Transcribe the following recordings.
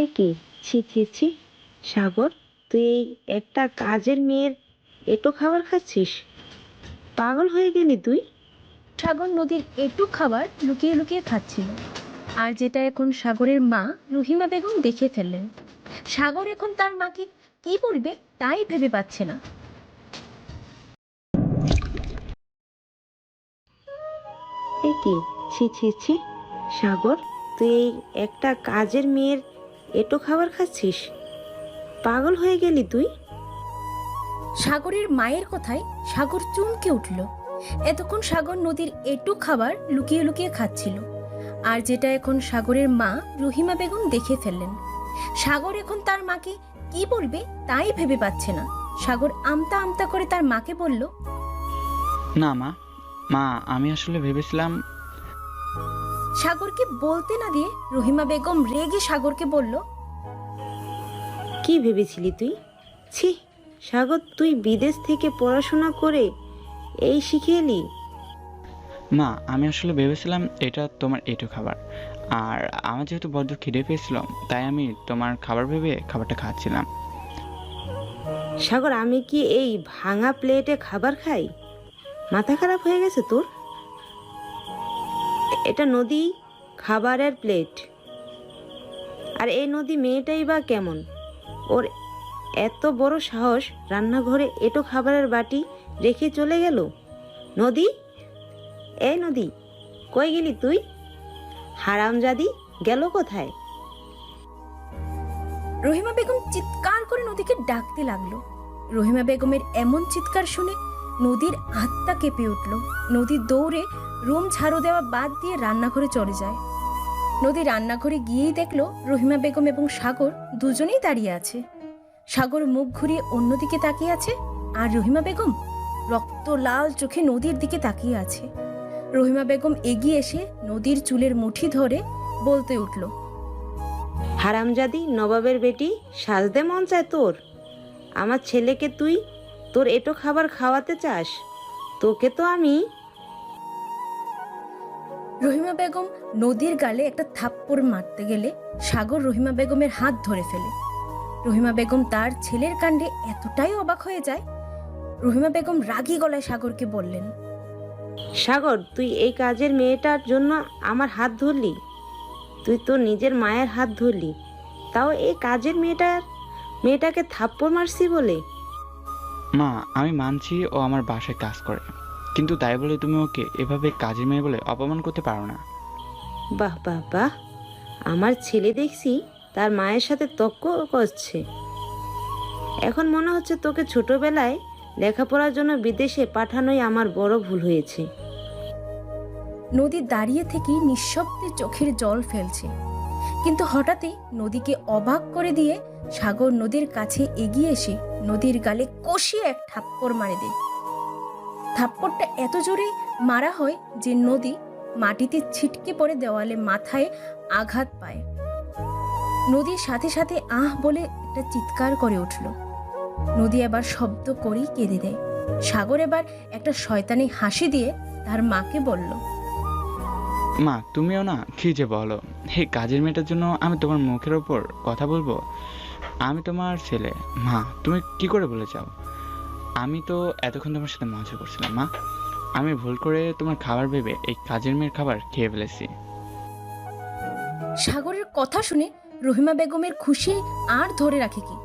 এ কি? ছি ছি ছি! সাগর, তুই এই একটা কাজের মেয়ের এঁটো খাবার খাচ্ছিস? পাগল হয়ে গেলি তুই? সাগর নদীর এটুক খাবার লুকিয়ে লুকিয়ে খাচ্ছিল, আর যেটা এখন সাগরের মা রহিমা বেগম দেখে ফেললেন। সাগর এখন তার মাকে কি বলবে তাই ভেবে পাচ্ছে না। এ কি? ছি ছি ছি! সাগর, তুই এই একটা কাজের মেয়ের এঁটো খাবার খাচ্ছিস? পাগল হয়ে গেলি তুই? সাগরের মায়ের কথায় সাগর চমকে উঠল। এতক্ষণ সাগর নদীর এটুক খাবার লুকিয়ে লুকিয়ে খাচ্ছিল, আর যেটা এখন সাগরের মা রহিমা বেগম দেখে ফেললেন। সাগর এখন তার মাকে কি বলবে তাই ভেবে পাচ্ছে না। সাগর আমতা আমতা করে তার মাকে বলল, না মা, মা আমি আসলে ভেবেছিলাম। সাগরকে বলতে না দিয়ে রহিমা বেগম রেগে সাগরকে বলল, কি ভেবেছিলি তুই? ছি! সাগর, তুই বিদেশ থেকে পড়াশোনা করে এই শিখে এলি? মা আমি আসলে ভেবেছিলাম এটা তোমার এঁটো খাবার, আর আমার যেহেতু বড্ড খিদে পেয়েছিল তাই আমি তোমার খাবার ভেবে খাবারটা খাচ্ছিলাম। সাগর, আমি কি এই ভাঙা প্লেটে খাবার খাই? মাথা খারাপ হয়ে গেছে তোর? এটা নদী খাবারের প্লেট। আর এই নদী মেয়েটাই বা কেমন? ওর এত বড় সাহস রান্নাঘরে এটো খাবারের বাটি রেখে চলে গেল। নদী, এই নদী, কই গেলি তুই? হারামজাদি, গেল কোথায়? রহিমা বেগম চিৎকার করে নদীকে ডাকতে লাগলো। রহিমা বেগমের এমন চিৎকার শুনে নদীর আত্মা কেঁপে উঠল। নদী দৌড়ে রুম ঝাড়ু দেওয়া বাদ দিয়ে রান্নাঘরে চলে যায়। নদী রান্নাঘরে গিয়েই দেখলো রহিমা বেগম এবং সাগর দুজনেই দাঁড়িয়ে আছে। সাগর মুখ ঘুরিয়ে অন্যদিকে তাকিয়ে আছে, আর রহিমা বেগম রক্ত লাল চোখে নদীর দিকে তাকিয়ে আছে। রহিমা বেগম এগিয়ে এসে নদীর চুলের মুঠি ধরে বলতে উঠল, হারামজাদি নবাবের বেটি, সাজতে মন চায় তোর? আমার ছেলেকে তুই তোর এটো খাবার খাওয়াতে চাস? তোকে তো আমি... রহিমা বেগম নদীর গালে একটা থাপ্পড় মারতে গেলে সাগর রহিমা বেগমের হাত ধরে ফেলে। রহিমা বেগম তার ছেলের কাণ্ডে এতটাই অবাক হয়ে যায়। রহিমা বেগম রাগী গলায় সাগরকে বললেন, সাগর, তুই এই কাজের মেয়েটার জন্য আমার হাত ধরলি? তুই তো নিজের মায়ের হাত ধরলি, তাও এই কাজের মেয়েটাকে থাপ্পড় মারছি বলে? মা আমি মানছি ও আমার বাসায় কাজ করে, কিন্তু তাই বলে তুমি ওকে এভাবে কাজের মেয়ে বলে অপমান করতে পারো না। বাহ বাহ বাহ! আমার ছেলে দেখছি তার মায়ের সাথে তর্ক করছে। এখন মনে হচ্ছে তোকে ছোটবেলায় লেখাপড়ার জন্য বিদেশে পাঠানোই আমার বড় ভুল হয়েছে। নদী দাঁড়িয়ে থেকে নিঃশব্দে চোখের জল ফেলছে, কিন্তু হঠাৎই নদীকে অবাক করে দিয়ে সাগর নদীর কাছে এগিয়ে এসে নদীর গালে কষিয়ে এক থাপ্পড় মারে দেয়। থাপ্পড়টা এত জোরে মারা হয় যে নদী মাটিতে ছিটকে পড়ে দেওয়ালে মাথায় আঘাত পায়। নদীর সাথে সাথে আহ বলে একটা চিৎকার করে উঠল। নদী এবার শব্দ করেই কেঁদে দেয়। সাগর এবার একটা শয়তানি হাসি দিয়ে তার মাকে বলল, মা তুমিও না কি যে বলো, এই কাজের মেয়েটার জন্য আমি তোমার মুখের ওপর কথা বলবো? আমি তোমার ছেলে। মা তুমি কি করে বলে যাও? আমি তো এতক্ষণ তোমার সাথে মজা করছিলাম মা। আমি ভুল করে তোমার খাবার ভেবে এই কাজের মেয়ের খাবার খেয়ে ফেলেছি। সাগরের কথা শুনে রহিমা বেগমের খুশি আর ধরে রাখে কি।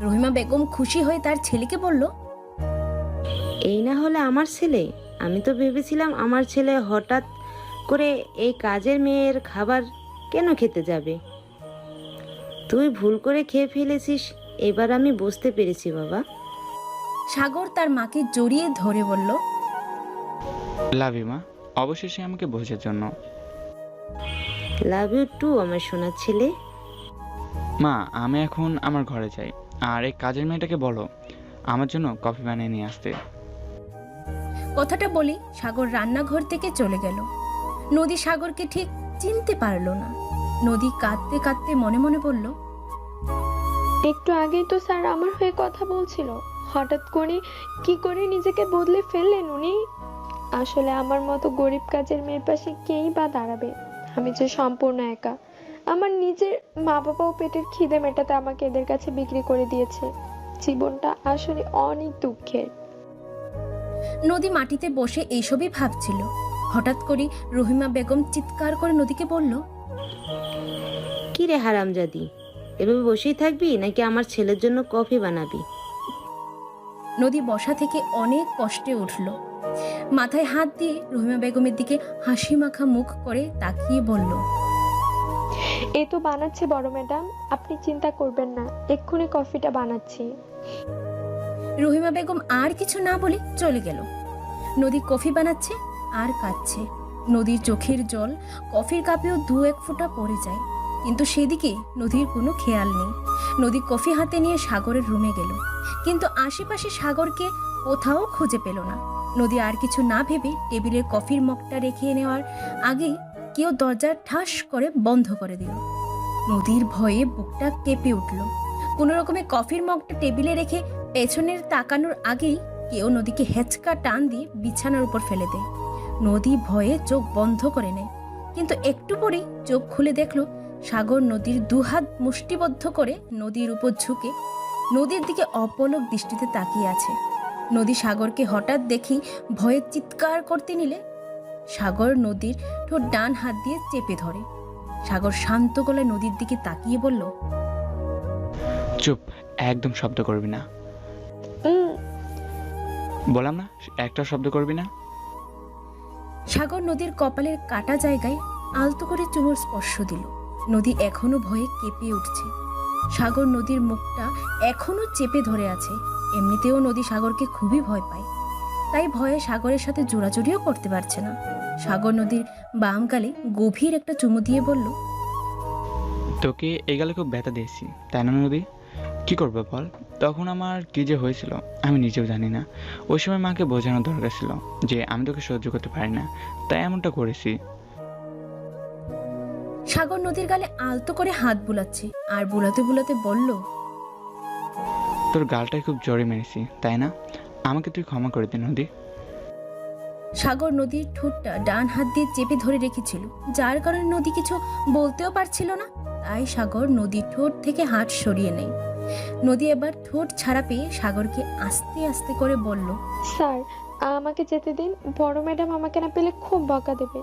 রহিমা বেগম খুশি হয়ে তার ছেলেকে বলল, এই না হলে আমার ছেলে? আমি তো ভেবেছিলাম আমার ছেলে হঠাৎ করে এই কাজের মেয়ের খাবার কেন খেতে যাবে। তুই ভুল করে খেয়ে ফেলেছিস, এবার আমি বুঝতে পেরেছি বাবা। সাগর তার মাকে জড়িয়ে ধরে বলল, লাভ ইউ মা, অবশেষে আমাকে বোঝার জন্য। লাভ ইউ টু আমার সোনার ছেলে। মা আমি এখন আমার ঘরে যাই, আর এই কাজের মেয়েটাকে বলো আমার জন্য কফি বানিয়ে নিয়ে আসতে। কথাটা বলি সাগর রান্নাঘর থেকে চলে গেল। নদী সাগরকে ঠিক চিনতে পারল না। নদী কাঁদতে কাঁদতে মনে মনে বলল, একটু আগেই তো স্যার আমার হয়ে কথা বলছিল, হঠাৎ করে কি করে নিজেকে বদলে ফেললেন উনি? আসলে আমার মতো গরিব কাজের মেয়ের পাশে কেই বা দাঁড়াবে? আমি যে সম্পূর্ণ একা, আমার নিজের মা বাবাও পেটের খিদে মেটাতে আমাকে এদের কাছে বিক্রি করে দিয়েছে। জীবনটা আসলে অনেক দুঃখের। নদী মাটিতে বসে এইসবই ভাবছিল। হঠাৎ করে রহিমা বেগম চিৎকার করে নদীকে বলল, কি রে হারামজাদি, এভাবে বসেই থাকবি নাকি আমার ছেলের জন্য কফি বানাবি? নদী বসা থেকে অনেক কষ্টে উঠল। মাথায় হাত দিয়ে রহিমা বেগমের দিকে হাসি মাখা মুখ করে তাকিয়ে বলল, এ তো বানাচ্ছে বড় ম্যাডাম, আপনি চিন্তা করবেন না, এক্ষুনি কফিটা বানাচ্ছি। রহিমা বেগম আর কিছু না বলে চলে গেল। নদী কফি বানাচ্ছে আর কাচ্ছে। নদীর চোখের জল কফির কাপেও 2-1 ফোঁটা পড়ে যায়, কিন্তু সেদিকে নদীর কোনো খেয়াল নেই। নদী কফি হাতে নিয়ে সাগরের রুমে গেল, কিন্তু আশেপাশে সাগরকে কোথাও খুঁজে পেল না। নদী আর কিছু না ভেবে টেবিলে কফির মগটা রেখে নেওয়ার আগেই কেউ দরজা ঠাস করে বন্ধ করে দিল। নদীর ভয়ে বুকটা কেঁপে উঠল। কোনো রকমে কফির মগটা টেবিলে রেখে পেছনের তাকানোর আগেই কেউ নদীকে হেঁচকা টান দিয়ে বিছানার উপর ফেলে দেয়। নদী ভয়ে চোখ বন্ধ করে নেয়, কিন্তু একটু পরেই চোখ খুলে দেখলো সাগর নদীর 2 হাত মুষ্টিবদ্ধ করে নদীর উপর ঝুঁকে নদীর দিকে অপলক দৃষ্টিতে তাকিয়ে আছে। নদী সাগরকে হঠাৎ দেখি ভয়ে চিৎকার করতে নিলে সাগর নদীর ঠোঁট ডান হাত দিয়ে চেপে ধরে। সাগর শান্ত গলায় নদীর দিকে তাকিয়ে বলল, চুপ, একদম শব্দ করবি না। উম, বললাম না একটা শব্দ করবি না। সাগর নদীর কপালের কাটা জায়গায় আলতো করে চুমুর স্পর্শ দিল। নদী এখনো ভয়ে কেঁপে উঠছে। সাগর নদীর মুখটা এখনো চেপে ধরে আছে। এমনিতেও নদী সাগরকে খুবই ভয় পায়, তাই ভয়ে সাগরের সাথে জোড়াজুড়িও করতে পারছে না। সাগর নদীর বাম গালে গভীর একটা চুমু দিয়ে বলল, তোকে এই গালে খুব ব্যথা দিয়েছি তাই না নদী? কি করবো বল? তখন আমার কি যে হয়েছিল আমি নিজেও জানি না। ওই সময় মাকে বোঝানোর দরকার ছিল যে আমি তোকে সহ্য করতে পারি না, তাই এমনটা করেছি। সাগর নদীর গালে আলতো করে হাত বুলাচ্ছে আর বুলাতে বুলাতে বলল, তোর গালটায় খুব জোরে মেরেছি তাই না? আমাকে তুই ক্ষমা করে দে নদী। সাগর নদীর ঠোঁটটা ডান হাত দিয়ে চেপে ধরে রেখেছিল, যার কারণে নদী কিছু বলতেও পারছিল না। তাই সাগর নদীর ঠোঁট থেকে হাত সরিয়ে নেয়। নদী এবার ঠোঁট ছাড়া পেয়ে সাগরকে আস্তে আস্তে করে বলল, স্যার আমাকে যেতে দিন, বড় ম্যাডাম আমাকে না পেলে খুব বকা দেবে।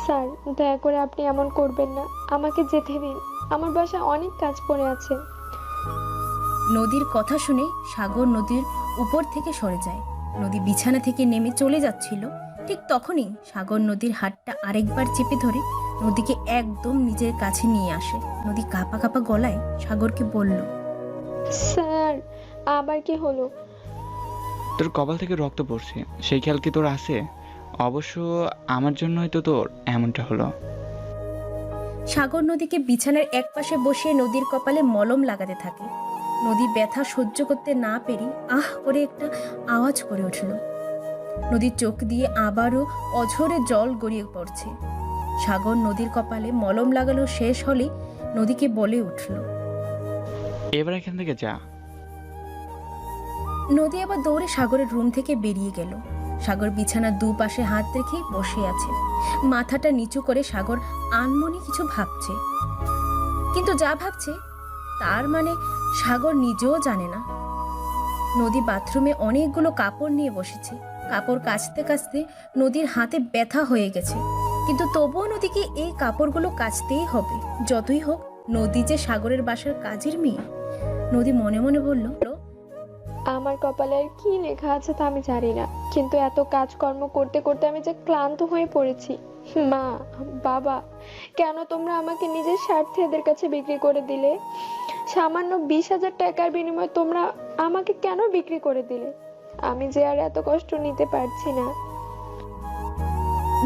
স্যার দয়া করে আপনি এমন করবেন না, আমাকে যেতে দিন, আমার বাসায় অনেক কাজ পড়ে আছে। নদীর কথা শুনে সাগর নদীর উপর থেকে সরে যায়। নদী বিছানা থেকে নেমে চলে যাচ্ছিল, ঠিক তখনই সাগর নদীর হাতটা আরেকবার চেপে ধরে নদীকে একদম নিজের কাছে নিয়ে আসে। নদী কাঁপা কাঁপা গলায় সাগরকে বলল, স্যার আবার কি হলো? তোর কপাল থেকে রক্ত পড়ছে, সেই খেয়াল কি তোর আছে? অবশ্য আমার জন্যই তো তোর এমনটা হলো। সাগর নদীকে বিছানার একপাশে বসিয়ে নদীর কপালে মলম লাগাতে থাকে। নদী ব্যথা সহ্য করতে না পেরে আহ করে একটা আওয়াজ করে উঠল। নদীর চোখ দিয়ে আবারও অঝরে জল গড়িয়ে পড়ছে। সাগর নদীর কপালে মলম লাগানো শেষ হলে নদীকে বলে উঠল, এবার এখান থেকে যা। নদী আবার দৌড়ে সাগরের রুম থেকে বেরিয়ে গেল। সাগর বিছানার দুপাশে হাত রেখে বসে আছে। মাথাটা নিচু করে সাগর আনমনে কিছু ভাবছে, কিন্তু যা ভাবছে তার মানে সাগর নিজেও জানে না। নদী বাথরুমে অনেকগুলো কাপড় নিয়ে বসেছে। কাপড় কাচতে কাচতে নদীর হাতে ব্যথা হয়ে গেছে, কিন্তু তবুও নদীকে এই কাপড়গুলো কাচতেই হবে। যতই হোক নদী যে সাগরের বাসার কাজের মেয়ে। নদী মনে মনে বলল, আমার কপালে আর কি লেখা আছে তা আমি জানি না, কিন্তু এত কাজকর্ম করতে করতে আমি যে ক্লান্ত হয়ে পড়েছি। মা, বাবা, কেন তোমরা আমাকে নিজের স্বার্থে এদের কাছে বিক্রি করে দিলে? সামান্য 20,000 টাকার বিনিময়ে তোমরা আমাকে কেন বিক্রি করে দিলে? আমি যে আর এত কষ্ট নিতে পারছি না।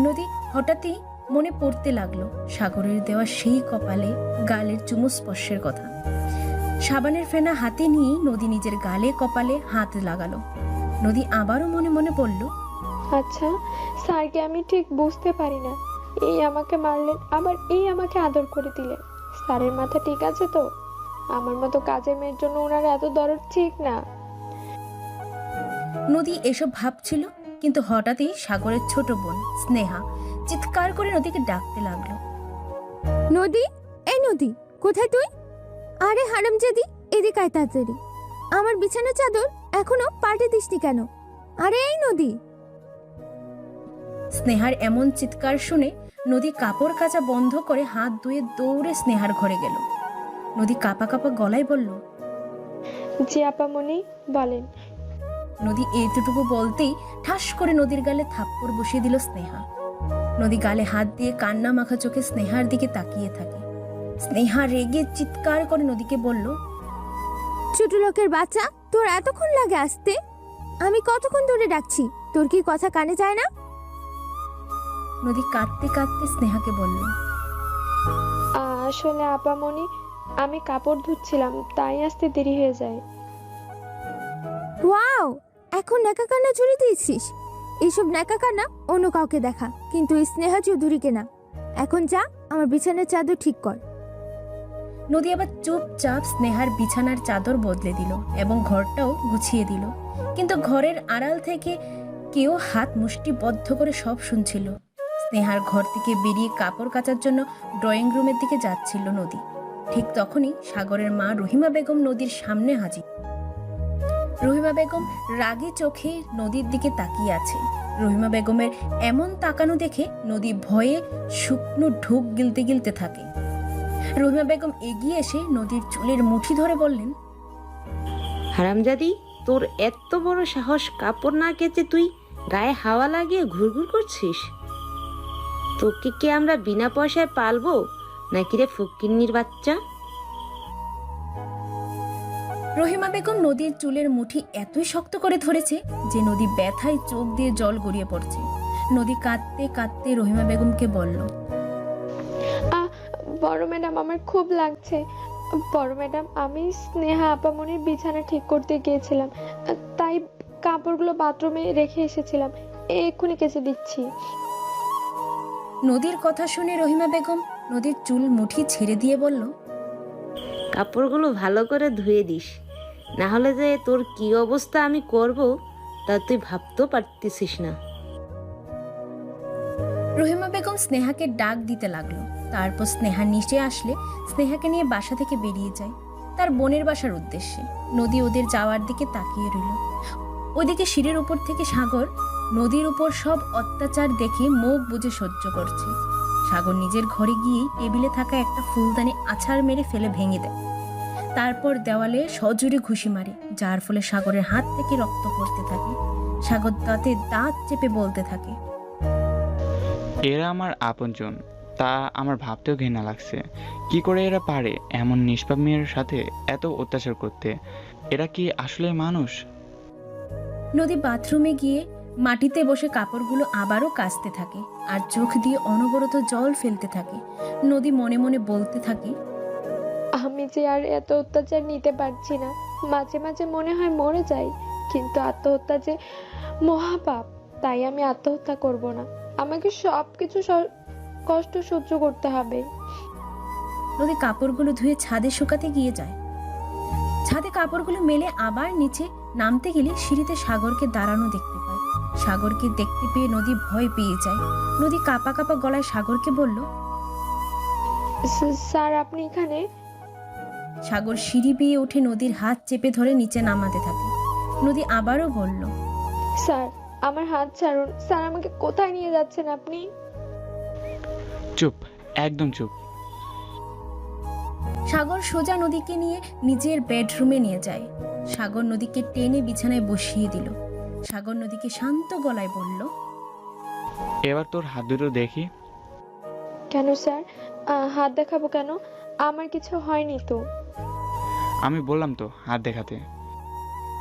নদী হঠাৎই মনে পড়তে লাগলো সাগরের দেওয়া সেই কপালে গালের চুমু স্পর্শের কথা। সাবানের ফেনা হাতে নিয়ে নদী নিজের গালে কপালে হাত লাগালো। নদী আবারও মনে মনে বলল, আচ্ছা, স্যারকে আমি ঠিক বুঝতে পারি না, এই আমাকে মারলেন আবার এই আমাকে আদর করে দিলেন। স্যারের মাথা ঠিক আছে তো? আমার মতো কাজের মেয়ের জন্য ওনার এত দরদ ঠিক না। নদী এসব ভাবছিল, কিন্তু হঠাৎই সাগরের ছোট বোন স্নেহা চিৎকার করে নদীকে ডাকতে লাগলো, নদী, এই নদী, কোথায় তুই? আরে হারামজাদি, এদিকে আয় তাড়াতাড়ি। আমার বিছানার চাদর এখনো পাল্টে দিসনি কেন? আরে এই নদী। স্নেহার এমন চিৎকার শুনে নদী কাপড় কাচা বন্ধ করে হাত ধুয়ে দৌড়ে স্নেহার ঘরে গেল। নদী কাঁপা কাঁপা গলায় বলল, জি আপামনি, বলেন। নদী এইটুকু বলতেই ঠাস করে নদীর গালে থাপ্পড় বসিয়ে দিল স্নেহা। নদী গালে হাত দিয়ে কান্না মাখা চোখে স্নেহার দিকে তাকিয়ে থাকে। স্নেহা রেগে চিৎকার করে নদীকে বলল, ছোট লোকের বাচ্চা, তোর এতক্ষণ লাগে আসতে? আমি কতক্ষণ ধরে ডাকছি, তোর কি কথা কানে যায় না? নদী কাঁদতে কাঁদতে স্নেহাকে বলল, আসলে আপামনি, আমি কাপড় ধুচ্ছিলাম, তাই আসতে দেরি হয়ে যায়। ওয়াও, এখন ন্যাকা কান্না জুড়ে দিয়েছিস? এইসব ন্যাকা কান্না অন্য কাউকে দেখা, কিন্তু এই স্নেহা চৌধুরীকে না। এখন যা, আমার বিছানার চাদর ঠিক কর। নদী আবার চুপচাপ স্নেহার বিছানার চাদর বদলে দিল এবং ঘরটাও গুছিয়ে দিল। কিন্তু ঘরের আড়াল থেকে কেউ হাত মুষ্টিবদ্ধ করে সব শুনছিল। স্নেহার ঘর থেকে বেরিয়ে কাপড় কাচার জন্য ড্রয়িং রুমের দিকে যাচ্ছিল নদী। ঠিক তখনই সাগরের মা রহিমা বেগম নদীর সামনে হাজির। রহিমা বেগম রাগী চোখে নদীর দিকে তাকিয়ে আছে। রহিমা বেগমের এমন তাকানো দেখে নদী ভয়ে শুকনো ঢোক গিলতে গিলতে থাকে। রহিমা বেগম এগিয়ে এসে নদীর চুলের মুঠি ধরে বললেন, হারামজাদি, তোর এত বড় সাহস, কাপড় না কেচে তুই গায়ে হাওয়া লাগিয়ে ঘুরঘুর করছিস? তোকে কি আমরা বিনা পয়সায় পালবো নাকি রে ফকিন্নির বাচ্চা? রহিমা বেগম নদীর চুলের মুঠি এতই শক্ত করে ধরেছে যে নদী ব্যথায় চোখ দিয়ে জল গড়িয়ে পড়ছে। নদী কাঁদতে কাঁদতে রহিমা বেগমকে বলল, বড় ম্যাডাম, আমার খুব লাগছে। বড় ম্যাডাম, আমি স্নেহা আপামনির বিছানা ঠিক করতে গিয়েছিলাম, তাই কাপড়গুলো বাথরুমে রেখে এসেছিলাম, এক্ষুনি কেচে দিচ্ছি। নদীর কথা শুনে রহিমা বেগম নদীর চুল মুঠি ছেড়ে দিয়ে বলল, কাপড়গুলো ভালো করে ধুয়ে দিস, না হলে যে তোর কি অবস্থা আমি করব তা তুই ভাবতেও পারতেছিস না। রহিমা বেগম স্নেহাকে ডাক দিতে লাগলো। তারপর স্নেহা নিচে আসলে স্নেহাকে নিয়ে বাসা থেকে বেরিয়ে যায় তার বোনের বাসার উদ্দেশ্যে। নদী ওদের যাওয়ার দিকে তাকিয়ে রইল। ওইদিকে সিঁড়ির উপর থেকে সাগর নদীর উপর সব অত্যাচার দেখে মুখ বুজে সহ্য করছে। সাগর নিজের ঘরে গিয়ে টেবিলে থাকা একটা ফুলদানি আছাড় মেরে ফেলে ভেঙে দেয়। তারপর দেওয়ালে সজোরে ঘুষি মারে, যার ফলে সাগরের হাত থেকে রক্ত পড়তে থাকে। সাগর দাঁতে দাঁত চেপে বলতে থাকে, এরা আমার আপনজন, তা আমার ভাবতেও ঘৃণা লাগছে। কি করে এরা পারে এমন নিষ্পাপ মেয়ের সাথে এত অত্যাচার করতে? এরা কি আসলে মানুষ? নদী বাথরুমে গিয়ে মাটিতে বসে কাপড়গুলো আবারও কাচতে থাকে আর চোখ দিয়ে অনবরত জল ফেলতে থাকে। নদী মনে মনে বলতে থাকে, আমি যে আর এত অত্যাচার নিতে পারছি না। মাঝে মাঝে মনে হয় মরে যাই, কিন্তু আত্মহত্যা যে মহাপাপ, তাই আমি আত্মহত্যা করব না। আমাকে সবকিছু কষ্ট সহ্য করতে হবে। নদী কাপড়গুলো ধুয়ে ছাদে শুকাতে গিয়ে যায়। ছাদে কাপড়গুলো মেলে আবার নিচে নামতে গেলে সিঁড়িতে সাগরকে দাঁড়ানো দেখতে পায়। সাগরকে দেখতে পেয়ে নদী ভয় পেয়ে যায়। নদী কাঁপা কাঁপা গলায় সাগরকে বলল, স্যার, আপনি এখানে? সাগর সিঁড়ি বেয়ে উঠে নদীর হাত চেপে ধরে নিচে নামাতে থাকে। নদী আবারও বলল, স্যার, আমার হাত ছাড়ুন। স্যার, আমাকে কোথায় নিয়ে যাচ্ছেন আপনি? চুপ, একদম চুপ। সাগর সোজা নদীকে নিয়ে নিজের বেডরুমে নিয়ে যায়। সাগর নদীকে টেনে বিছানায় বসিয়ে দিল। সাগর নদীকে শান্ত গলায় বলল, এবার তোর হাত দুটো দেখি। কেন স্যার? হাত দেখাবো কেন? আমার কিছু হয়নি তো। আমি বললাম তো হাত দেখাতে।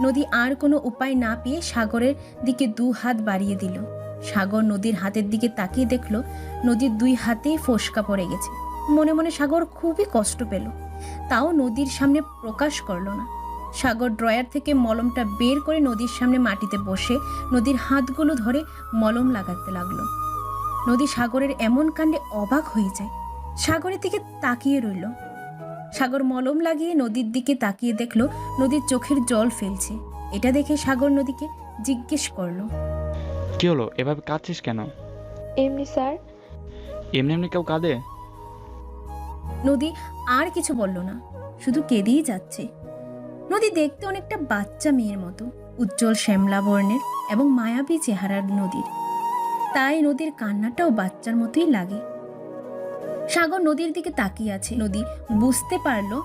নদী আর কোনো উপায় না পেয়ে সাগরের দিকে 2 হাত বাড়িয়ে দিল। সাগর নদীর হাতের দিকে তাকিয়ে দেখলো নদীর 2 হাতেই ফোসকা পড়ে গেছে। মনে মনে সাগর খুবই কষ্ট পেল, তাও নদীর সামনে প্রকাশ করলো না। সাগর ড্রয়ার থেকে মলমটা বের করে নদীর সামনে মাটিতে বসে নদীর হাতগুলো ধরে মলম লাগাতে লাগলো। নদী সাগরের এমন কাণ্ডে অবাক হয়ে যায়, সাগরের দিকে তাকিয়ে রইল। সাগর মলম লাগিয়ে নদীর দিকে তাকিয়ে দেখলো নদীর চোখের জল ফেলছে। এটা দেখে সাগর নদীকে জিজ্ঞেস করলো, কি হলো, এভাবে কাঁদছিস কেন? এমনি স্যার। এমনি এমনি কেউ কাঁদে? নদী আর কিছু বলল না, শুধু কেঁদেই যাচ্ছে। নদী দেখতে অনেকটা বাচ্চা মেয়ের মতো, উজ্জ্বল শ্যামলা বর্ণের এবং মায়াবী চেহারার নদীর। তাই নদীর কান্নাটাও বাচ্চার মতোই লাগে। সাগর নদীর দিকে তাকিয়ে আছে। নদী বুঝতে পারলো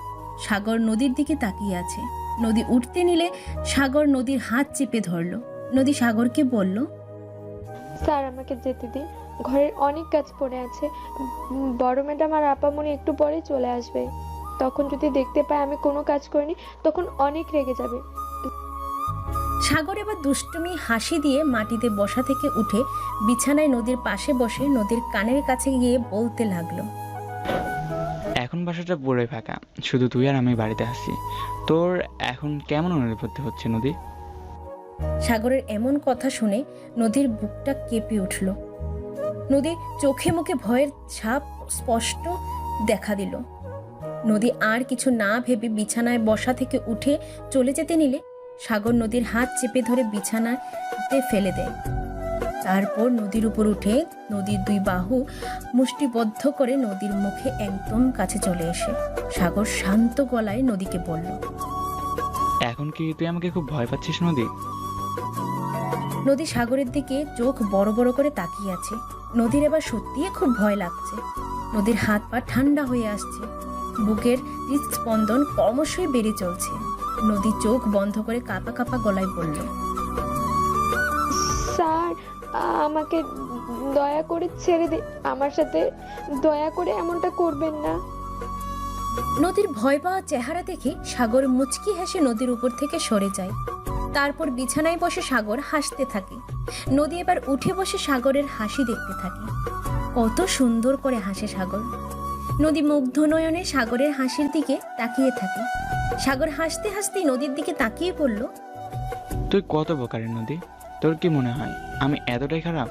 সাগর নদীর দিকে তাকিয়ে আছে। নদী উঠতে নিলে সাগর নদীর হাত চেপে ধরলো। নদী সাগরকে বলল, স্যার আমাকে যেতে দিন, ঘরের অনেক কাজ পড়ে আছে। বড় ম্যাডাম আর আপামনি একটু পরে চলে আসবে। তখন যদি দেখতে পায় আমি কোনো কাজ করিনি, তখন অনেক রেগে যাবে। সাগর এবার দুষ্টুমি হাসি দিয়ে মাটিতে বসা থেকে উঠে বিছানায় নদীর পাশে বসে নদীর কানের কাছে গিয়ে বলতে লাগলো, এখন বাসাটা পুরোই ফাঁকা, শুধু তুই আর আমি বাড়িতে আসছি। তোর এখন কেমন অনুভূতি হচ্ছে নদী? সাগরের এমন কথা শুনে নদীর বুকটা কেঁপে উঠল। নদী চোখে মুখে ভয়ের ছাপ স্পষ্ট দেখা দিল। নদী আর কিছু না ভেবে বিছানায় বসা থেকে উঠে চলে যেতে নিলে সাগর নদীর হাত চেপে ধরে বিছানাতে ফেলে দেয়। তারপর নদীর উপর উঠে নদীর দুই বাহু মুষ্টিবদ্ধ করে নদীর মুখে একদম কাছে চলে এসে সাগর শান্ত গলায় নদীকে বলল, এখন কি তুই আমাকে খুব ভয় পাচ্ছিস নদী? নদী সাগরের দিকে চোখ বড় বড় করে তাকিয়ে আছে। নদীর এবার সত্যিই খুব ভয় লাগছে। নদীর হাত পা ঠান্ডা হয়ে আসছে, বুকের হৃদস্পন্দন ক্রমশই বেড়ে চলছে। নদী চোখ বন্ধ করে কাঁপা কাঁপা গলায় বলল, স্যার আমাকে দয়া করে ছেড়ে দিন, আমার সাথে দয়া করে এমনটা করবেন না। নদীর ভয় পাওয়া চেহারা দেখে সাগর মুচকি হেসে নদীর উপর থেকে সরে যায়। তারপর বিছানায় বসে সাগর হাসতে থাকে। নদী এবার উঠে বসে সাগরের হাসি দেখতে থাকে। কত সুন্দর করে হাসে সাগর। নদী মুগ্ধ নয়নে সাগরের হাসির দিকে তাকিয়ে থাকে। সাগর হাসতে হাসতে নদীর দিকে তাকিয়ে বলল, তুই কত বোকারে নদী, তোর কি মনে হয় আমি এতটাই খারাপ?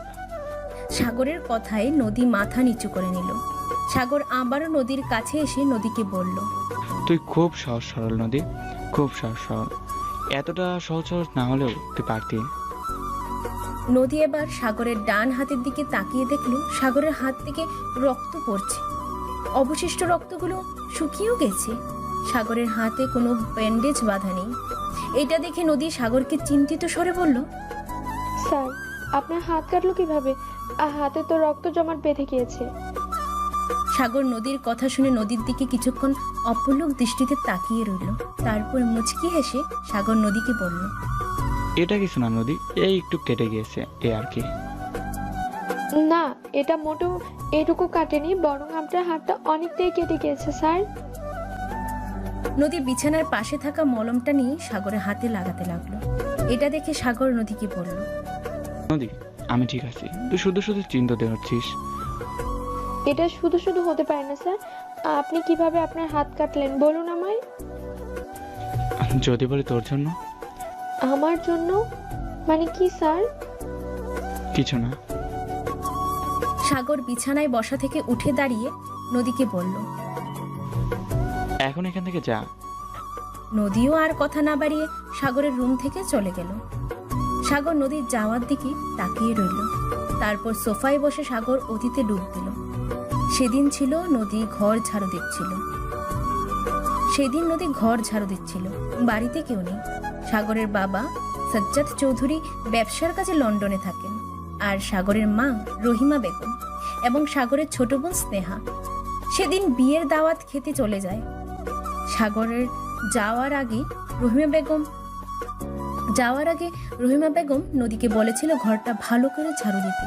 সাগরের কথায় নদী মাথা নিচু করে নিল। সাগর আবারও নদীর কাছে এসে নদীকে বলল, তুই খুব সহজ সরল নদী, খুব সহজ সরল। এতটা সহজ সহজ না হলেও তুই পারতি। নদী এবার সাগরের ডান হাতের দিকে তাকিয়ে দেখল সাগরের হাত থেকে রক্ত পড়ছে। অবশিষ্ট রক্তগুলো শুকিয়েও গেছে। সাগরের হাতে কোনো ব্যান্ডেজ বাঁধা নেই। এটা দেখে নদী সাগরকে চিন্তিত স্বরে বলল, স্যার আপনার হাত কাটলো কিভাবে? হাতে তো রক্ত জমাট বেঁধে গিয়েছে। সাগর নদীর কথা শুনে নদীর দিকে কিছুক্ষণ অপলক দৃষ্টিতে তাকিয়ে রইল। তারপর মুচকি হেসে সাগর নদীকে বলল, এটা কিছু না নদী, এই একটু কেটে গিয়েছে, এ আর কি। না, এটা মোটেও এটুকু কাটেনি, বরং আপনার হাতটা অনেকটাই কেটে গিয়েছে স্যার। নদী বিছানার পাশে থাকা মলমটা নিয়ে সাগরের হাতে লাগাতে লাগলো। এটা দেখে সাগর নদীকে বলল, নদী আমি ঠিক আছি, তুই শুধু শুধু চিন্তাতে হচ্ছিস। এটা শুধু শুধু হতে পারে না স্যার। আপনি কিভাবে আপনার হাত কাটলেন বলুন আমায়। যদি বলি তোর জন্য। আমার জন্য? মানে কি স্যার? কিছু না। সাগর বিছানায় বসা থেকে উঠে দাঁড়িয়ে নদীকে বলল, এখন এখান থেকে যা। নদীও আর কথা না বাড়িয়ে সাগরের রুম থেকে চলে গেল। সাগর নদীর যাওয়ার দিকে তাকিয়ে রইল। তারপর সোফায় বসে সাগর অতীতে ডুব দিল। সেদিন ছিল নদী ঘর ঝাড়ু দিচ্ছিল। বাড়িতে কেউ নেই। সাগরের বাবা সাজ্জাদ চৌধুরী ব্যবসার কাজে লন্ডনে থাকেন, আর সাগরের মা রহিমা বেগম এবং সাগরের ছোট বোন স্নেহা সেদিন বিয়ের দাওয়াত খেতে চলে যায়। সাগরের যাওয়ার আগে রহিমা বেগম নদীকে বলেছিল ঘরটা ভালো করে ঝাড়ু দিতে।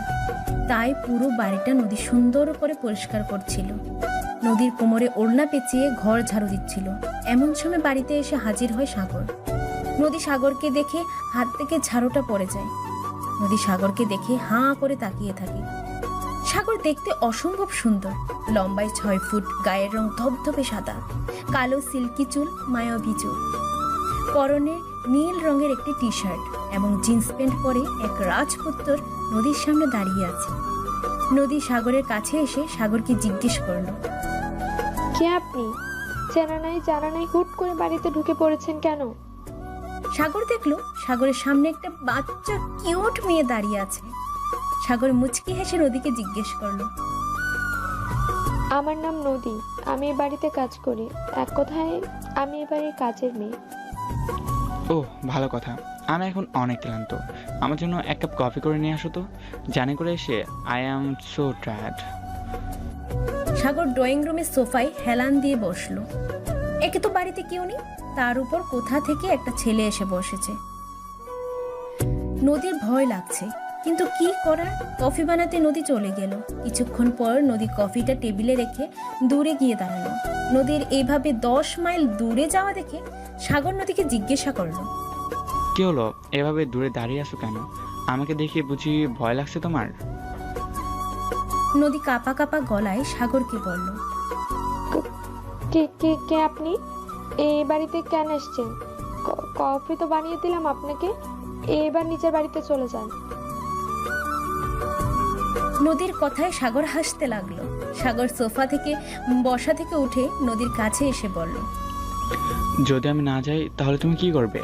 তাই পুরো বাড়িটা নদী সুন্দর করে পরিষ্কার করছিল। নদীর কোমরে ওড়না পেঁচিয়ে ঘর ঝাড়ু দিচ্ছিল। এমন সময় বাড়িতে এসে হাজির হয় সাগর। নদী সাগরকে দেখে হাত থেকে ঝাড়ুটা পড়ে যায়। নদী সাগরকে দেখে হাঁ করে তাকিয়ে থাকে। সাগর দেখতে অসম্ভব সুন্দর, লম্বায় 6 ফুট, গায়ের রং ধবধবে সাদা, কালো সিল্কি চুল, মায়াবী চুল, পরনে নীল রঙের একটি টি শার্ট এবং জিন্স প্যান্ট পরে এক রাজপুত্র নদীর সামনে দাঁড়িয়ে আছে। নদী সাগরের কাছে এসে সাগরকে জিজ্ঞেস করলো, কে আপনি? জানা নাই হুট করে বাড়িতে ঢুকে পড়েছেন কেন? সাগর দেখলো সাগরের সামনে একটা বাচ্চা কিউট মেয়ে দাঁড়িয়ে আছে। সাগর মুচকি হেসে নদীকে জিজ্ঞেস করলো, আমার নাম নদী, আমি এই বাড়িতে কাজ করি। এক কথায় আমি এই বাড়ির কাজের মেয়ে। ও ভালো কথা। আমি এখন অনেক ক্লান্ত, আমার জন্য এক কাপ কফি করে নিয়ে আসো তো। জানে করে এসে I am so tired. Sagar drawing রুমের সোফায় হেলান দিয়ে বসলো। একে তো বাড়িতে কেউ নেই, তার উপর কোথা থেকে একটা ছেলে এসে বসেছে। নদীর ভয় লাগছে, কিন্তু কি করার। কফি বানাতে নদী চলে গেল। কিছুক্ষণ পর নদী কফিটা টেবিলে রেখে দূরে গিয়ে দাঁড়ালো। নদীর এইভাবে 10 মাইল দূরে যাওয়া দেখে সাগর নদীকে জিজ্ঞাসা করলো, কি হলো, এভাবে দূরে দাঁড়িয়ে আছো কেন? আমাকে দেখে বুঝি ভয় লাগছে তোমার? নদী কাঁপা কাঁপা গলায় সাগরকে বলল, কে কে কে আপনি? এই বাড়িতে কেন এসেছেন? কফি তো বানিয়ে দিলাম আপনাকে, এবার নিচের বাড়িতে চলে যান। নদীর কথায় সাগর হাসতে লাগলো। সাগর সোফা থেকে বসা থেকে উঠে নদীর কাছে এসে বলল, যদি আমি না যাই তাহলে তুমি কি করবে?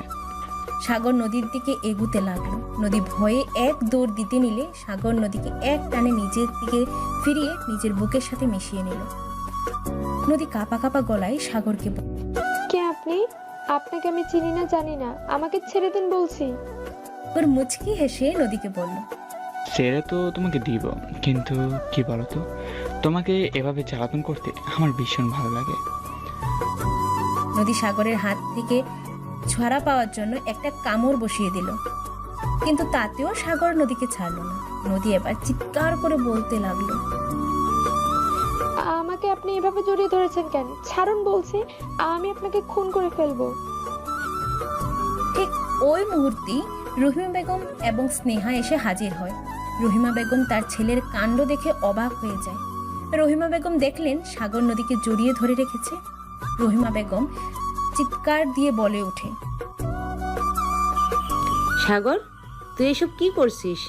সাগর নদীর দিকে এগুতে লাগলো। নদী ভয়ে এক দৌড় দিতে নিলে সাগর নদীকে এক টানে নিজের দিকে ফিরিয়ে নিজের বুকের সাথে মিশিয়ে নিল। নদী কাঁপা কাঁপা গলায় সাগরকে বলল, কে আপনি? আপনাকে আমি চিনি না, জানি না, আমাকে ছেড়ে দেন বলছি। ওর মুচকি হেসে নদীকে বলল, ছেড়ে তো তোমাকে দিব, কিন্তু কি বলতো, তোমাকে এভাবে জ্বালাতন করতে আমার ভীষণ ভালো লাগে। নদী সাগরের হাত থেকে ছড়া পাওয়ার জন্য একটা কামড় বসিয়ে দিল, কিন্তু তাতেও সাগর নদীকে ছাড়লো না। নদী এবার চিৎকার করে বলতে লাগলো, আমাকে আপনি এভাবে জড়িয়ে ধরেছেন কেন? ছাড়ুন বলছি, আমি আপনাকে খুন করে ফেলবো। ঠিক ওই মুহূর্তেই রহিমা বেগম এবং স্নেহা এসে হাজির হয়। রহিমা বেগম তার ছেলের কাণ্ড দেখে অবাক হয়ে যায়। রহিমা বেগম দেখলেন সাগর নদীকে জড়িয়ে ধরে রেখেছে। রহিমা বেগম চিৎকার দিয়ে বলে ওঠে, সাগর, তুই এসব কি করছিস?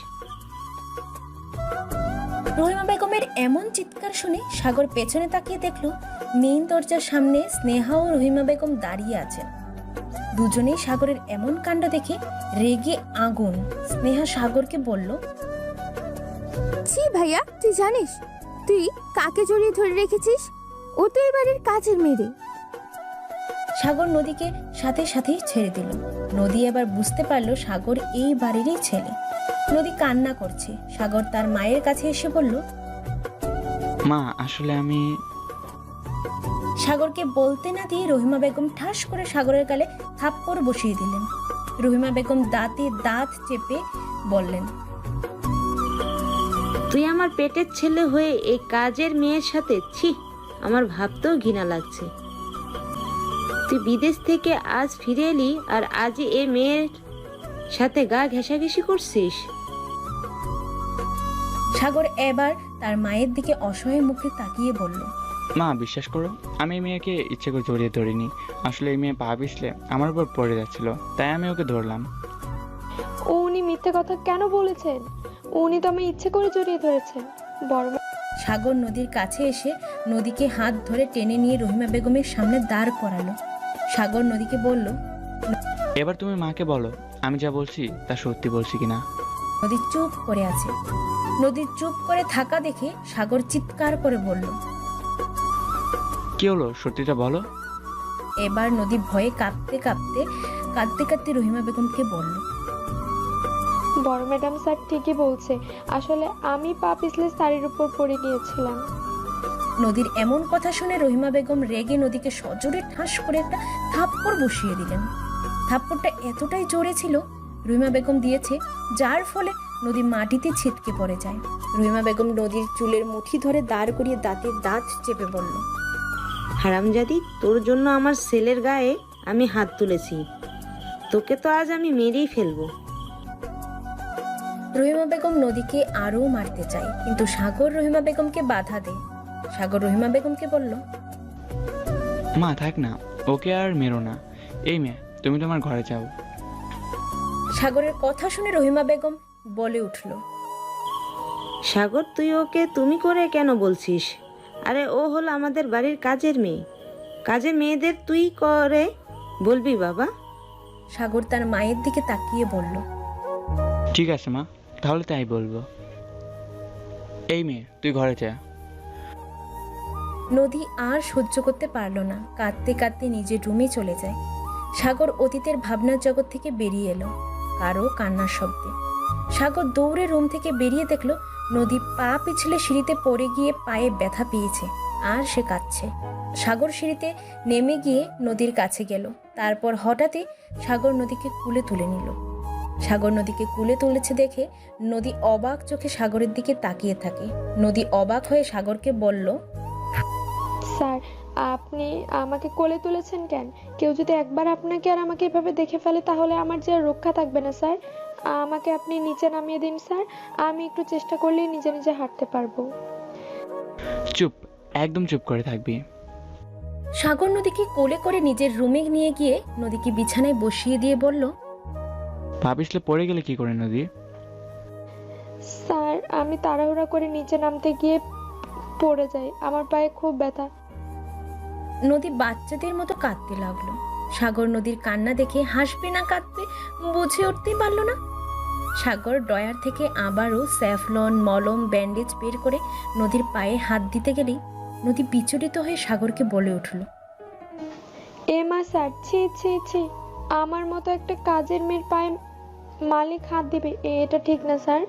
রহিমা বেগমের এমন চিৎকার শুনে সাগর পেছনে তাকিয়ে দেখল মেইন দরজার সামনে স্নেহা ও রহিমা বেগম দাঁড়িয়ে আছেন। দুজনেই সাগরের এমন কাণ্ড দেখে রেগে আগুন। স্নেহা সাগরকে বলল, ছি ভাইয়া, তুই জানিস তুই কাকে জড়িয়ে ধরে রেখেছিস? ও তো এই বাড়ির কাজের মেয়ে। সাগর নদীকে সাথে সাথেই ছেড়ে দিল। নদী এবার বুঝতে পারলো সাগর এই বাড়িরই ছেলে। নদী কান্না করছে। সাগর তার মায়ের কাছে এসে বলল, মা, আসলে আমি... সাগরকে বলতে না দিয়ে রহিমা বেগম ঠাস করে সাগরের গালে থাপ্পড় বসিয়ে দিলেন। রহিমা বেগম দাঁতে দাঁত চেপে বললেন, তুই আমার পেটের ছেলে হয়ে এই কাজের মেয়ের সাথে, ছি, আমার ভাবতেও ঘৃণা লাগছে। তুই বিদেশ থেকে আজ ফিরে এলি আর আজই এই মেয়ের সাথে গা ঘেঁষাঘেঁষি করছিস? সাগর এবার তার মায়ের দিকে অসহায় মুখে তাকিয়ে বলল, মা, বিশ্বাস করো, আমি এই মেয়েকে ইচ্ছে করে জড়িয়ে ধরিনি। আসলে এই মেয়ে পা পিছলে আমার উপর পড়ে যাচ্ছিল, তাই আমি ওকে ধরলাম। উনি মিথ্যে কথা কেন বলেছেন? উনি তো আমি ইচ্ছে করে জড়িয়ে ধরেছেন। বড় সাগর নদীর কাছে এসে নদীকে হাত ধরে টেনে নিয়ে রহিমা বেগমের সামনে দাঁড় করালো। সাগর নদীকে বলল, এবার তুমি মাকে বলো আমি যা বলছি তা সত্যি বলছি কিনা। নদী চুপ করে আছে। নদী চুপ করে থাকা দেখে সাগর চিৎকার করে বলল, কি হলো, সত্যিটা বলো। এবার নদী ভয়ে কাঁদতে কাঁদতে রহিমা বেগমকে বলল, বড় ম্যাডাম স্যার ঠিকই বলছে, আসলে আমি পা পিছলে শাড়ির উপর পড়ে গিয়েছিলাম। নদীর এমন কথা শুনে রহিমা বেগম রেগে নদীকে সজোরে ঠাস করে একটা থাপ্পড় বসিয়ে দিলেন। থাপ্পড়টা এতটাই জোরে ছিল রহিমা বেগম দিয়েছে, যার ফলে নদী মাটিতে ছিটকে পড়ে যায়। রহিমা বেগম নদীর চুলের মুঠি ধরে দাঁড় করিয়ে দাঁতে দাঁত চেপে বলল, হারামজাদি, তোর জন্য আমার ছেলের গায়ে আমি হাত তুলেছি, তোকে তো আজ আমি মেরেই ফেলবো। রহিমা বেগম নদীকে আরও মারতে চায়, কিন্তু সাগর রহিমা বেগমকে বাধা দেয়। সাগর রহিমা বেগমকে বলল, মা থাক না, ওকে আর মেরো না। এই মেয়ে, তুমি তোমার ঘরে যাও। সাগরের কথা শুনে রহিমা বেগম বলে উঠল, সাগর, তুই ওকে তুমি করে কেন বলছিস? আরে ও হলো আমাদের বাড়ির কাজের মেয়ে, কাজের মেয়েদের তুই করে বলবি বাবা? সাগর তার মায়ের দিকে তাকিয়ে বলল, ঠিক আছে মা, তাহলে তাই বলবো। এই মেয়ে, তুই ঘরে যা। নদী আর সহ্য করতে পারল না, কাঁদতে কাঁদতে নিজের রুমে চলে যায়। সাগর অতীতের ভাবনার জগৎ থেকে বেরিয়ে এলো কারো কান্নার শব্দে। সাগর দৌড়ে রুম থেকে বেরিয়ে দেখলো নদী পা পিছলে সিঁড়িতে পড়ে গিয়ে পায়ে ব্যথা পেয়েছে আর সে কাঁদছে। সাগর সিঁড়িতে নেমে গিয়ে নদীর কাছে গেল। তারপর হঠাৎই সাগর নদীকে কুলে তুলে নিল। সাগর নদীকে কুলে তুলেছে দেখে নদী অবাক চোখে সাগরের দিকে তাকিয়ে থাকে। নদী অবাক হয়ে সাগরকে বলল, স্যার, আপনি আমাকে কোলে তুলেছেন কেন? কেউ যদি একবার আপনাকে আর আমাকে এভাবে দেখে ফেলে তাহলে আমার যে আর রক্ষা থাকবে না স্যার। আমাকে আপনি নিচে নামিয়ে দিন স্যার, আমি একটু চেষ্টা করলেই নিজে নিজে হাঁটতে পারবো। চুপ, একদম চুপ করে থাকবি। সাগর নদীকে কোলে করে নিজের রুমে নিয়ে গিয়ে নদীকে বিছানায় বসিয়ে দিয়ে বলল, পা পিছলে পড়ে গেলে কি করে নদী? স্যার, আমি তাড়াহুড়া করে নিচে নামতে গিয়ে পড়ে যাই, আমার পায়ে খুব ব্যথা। নদী বাচ্চাদের মতো কাঁদতে লাগলো। সাগর নদীর কান্না দেখে হাসবে না কাঁদতে বুঝে উঠতেই পারল না। সাগর ড্রয়ার থেকে আবারও স্যাফলন, মলম, ব্যান্ডেজ বের করে নদীর পায়ে হাত দিতে গেলেই নদী বিচলিত হয়ে সাগরকে বলে উঠল, মা স্যার, ছি ছি ছি, আমার মতো একটা কাজের মেয়ের পায়ে মালিক হাত দিবে, এটা ঠিক না স্যার।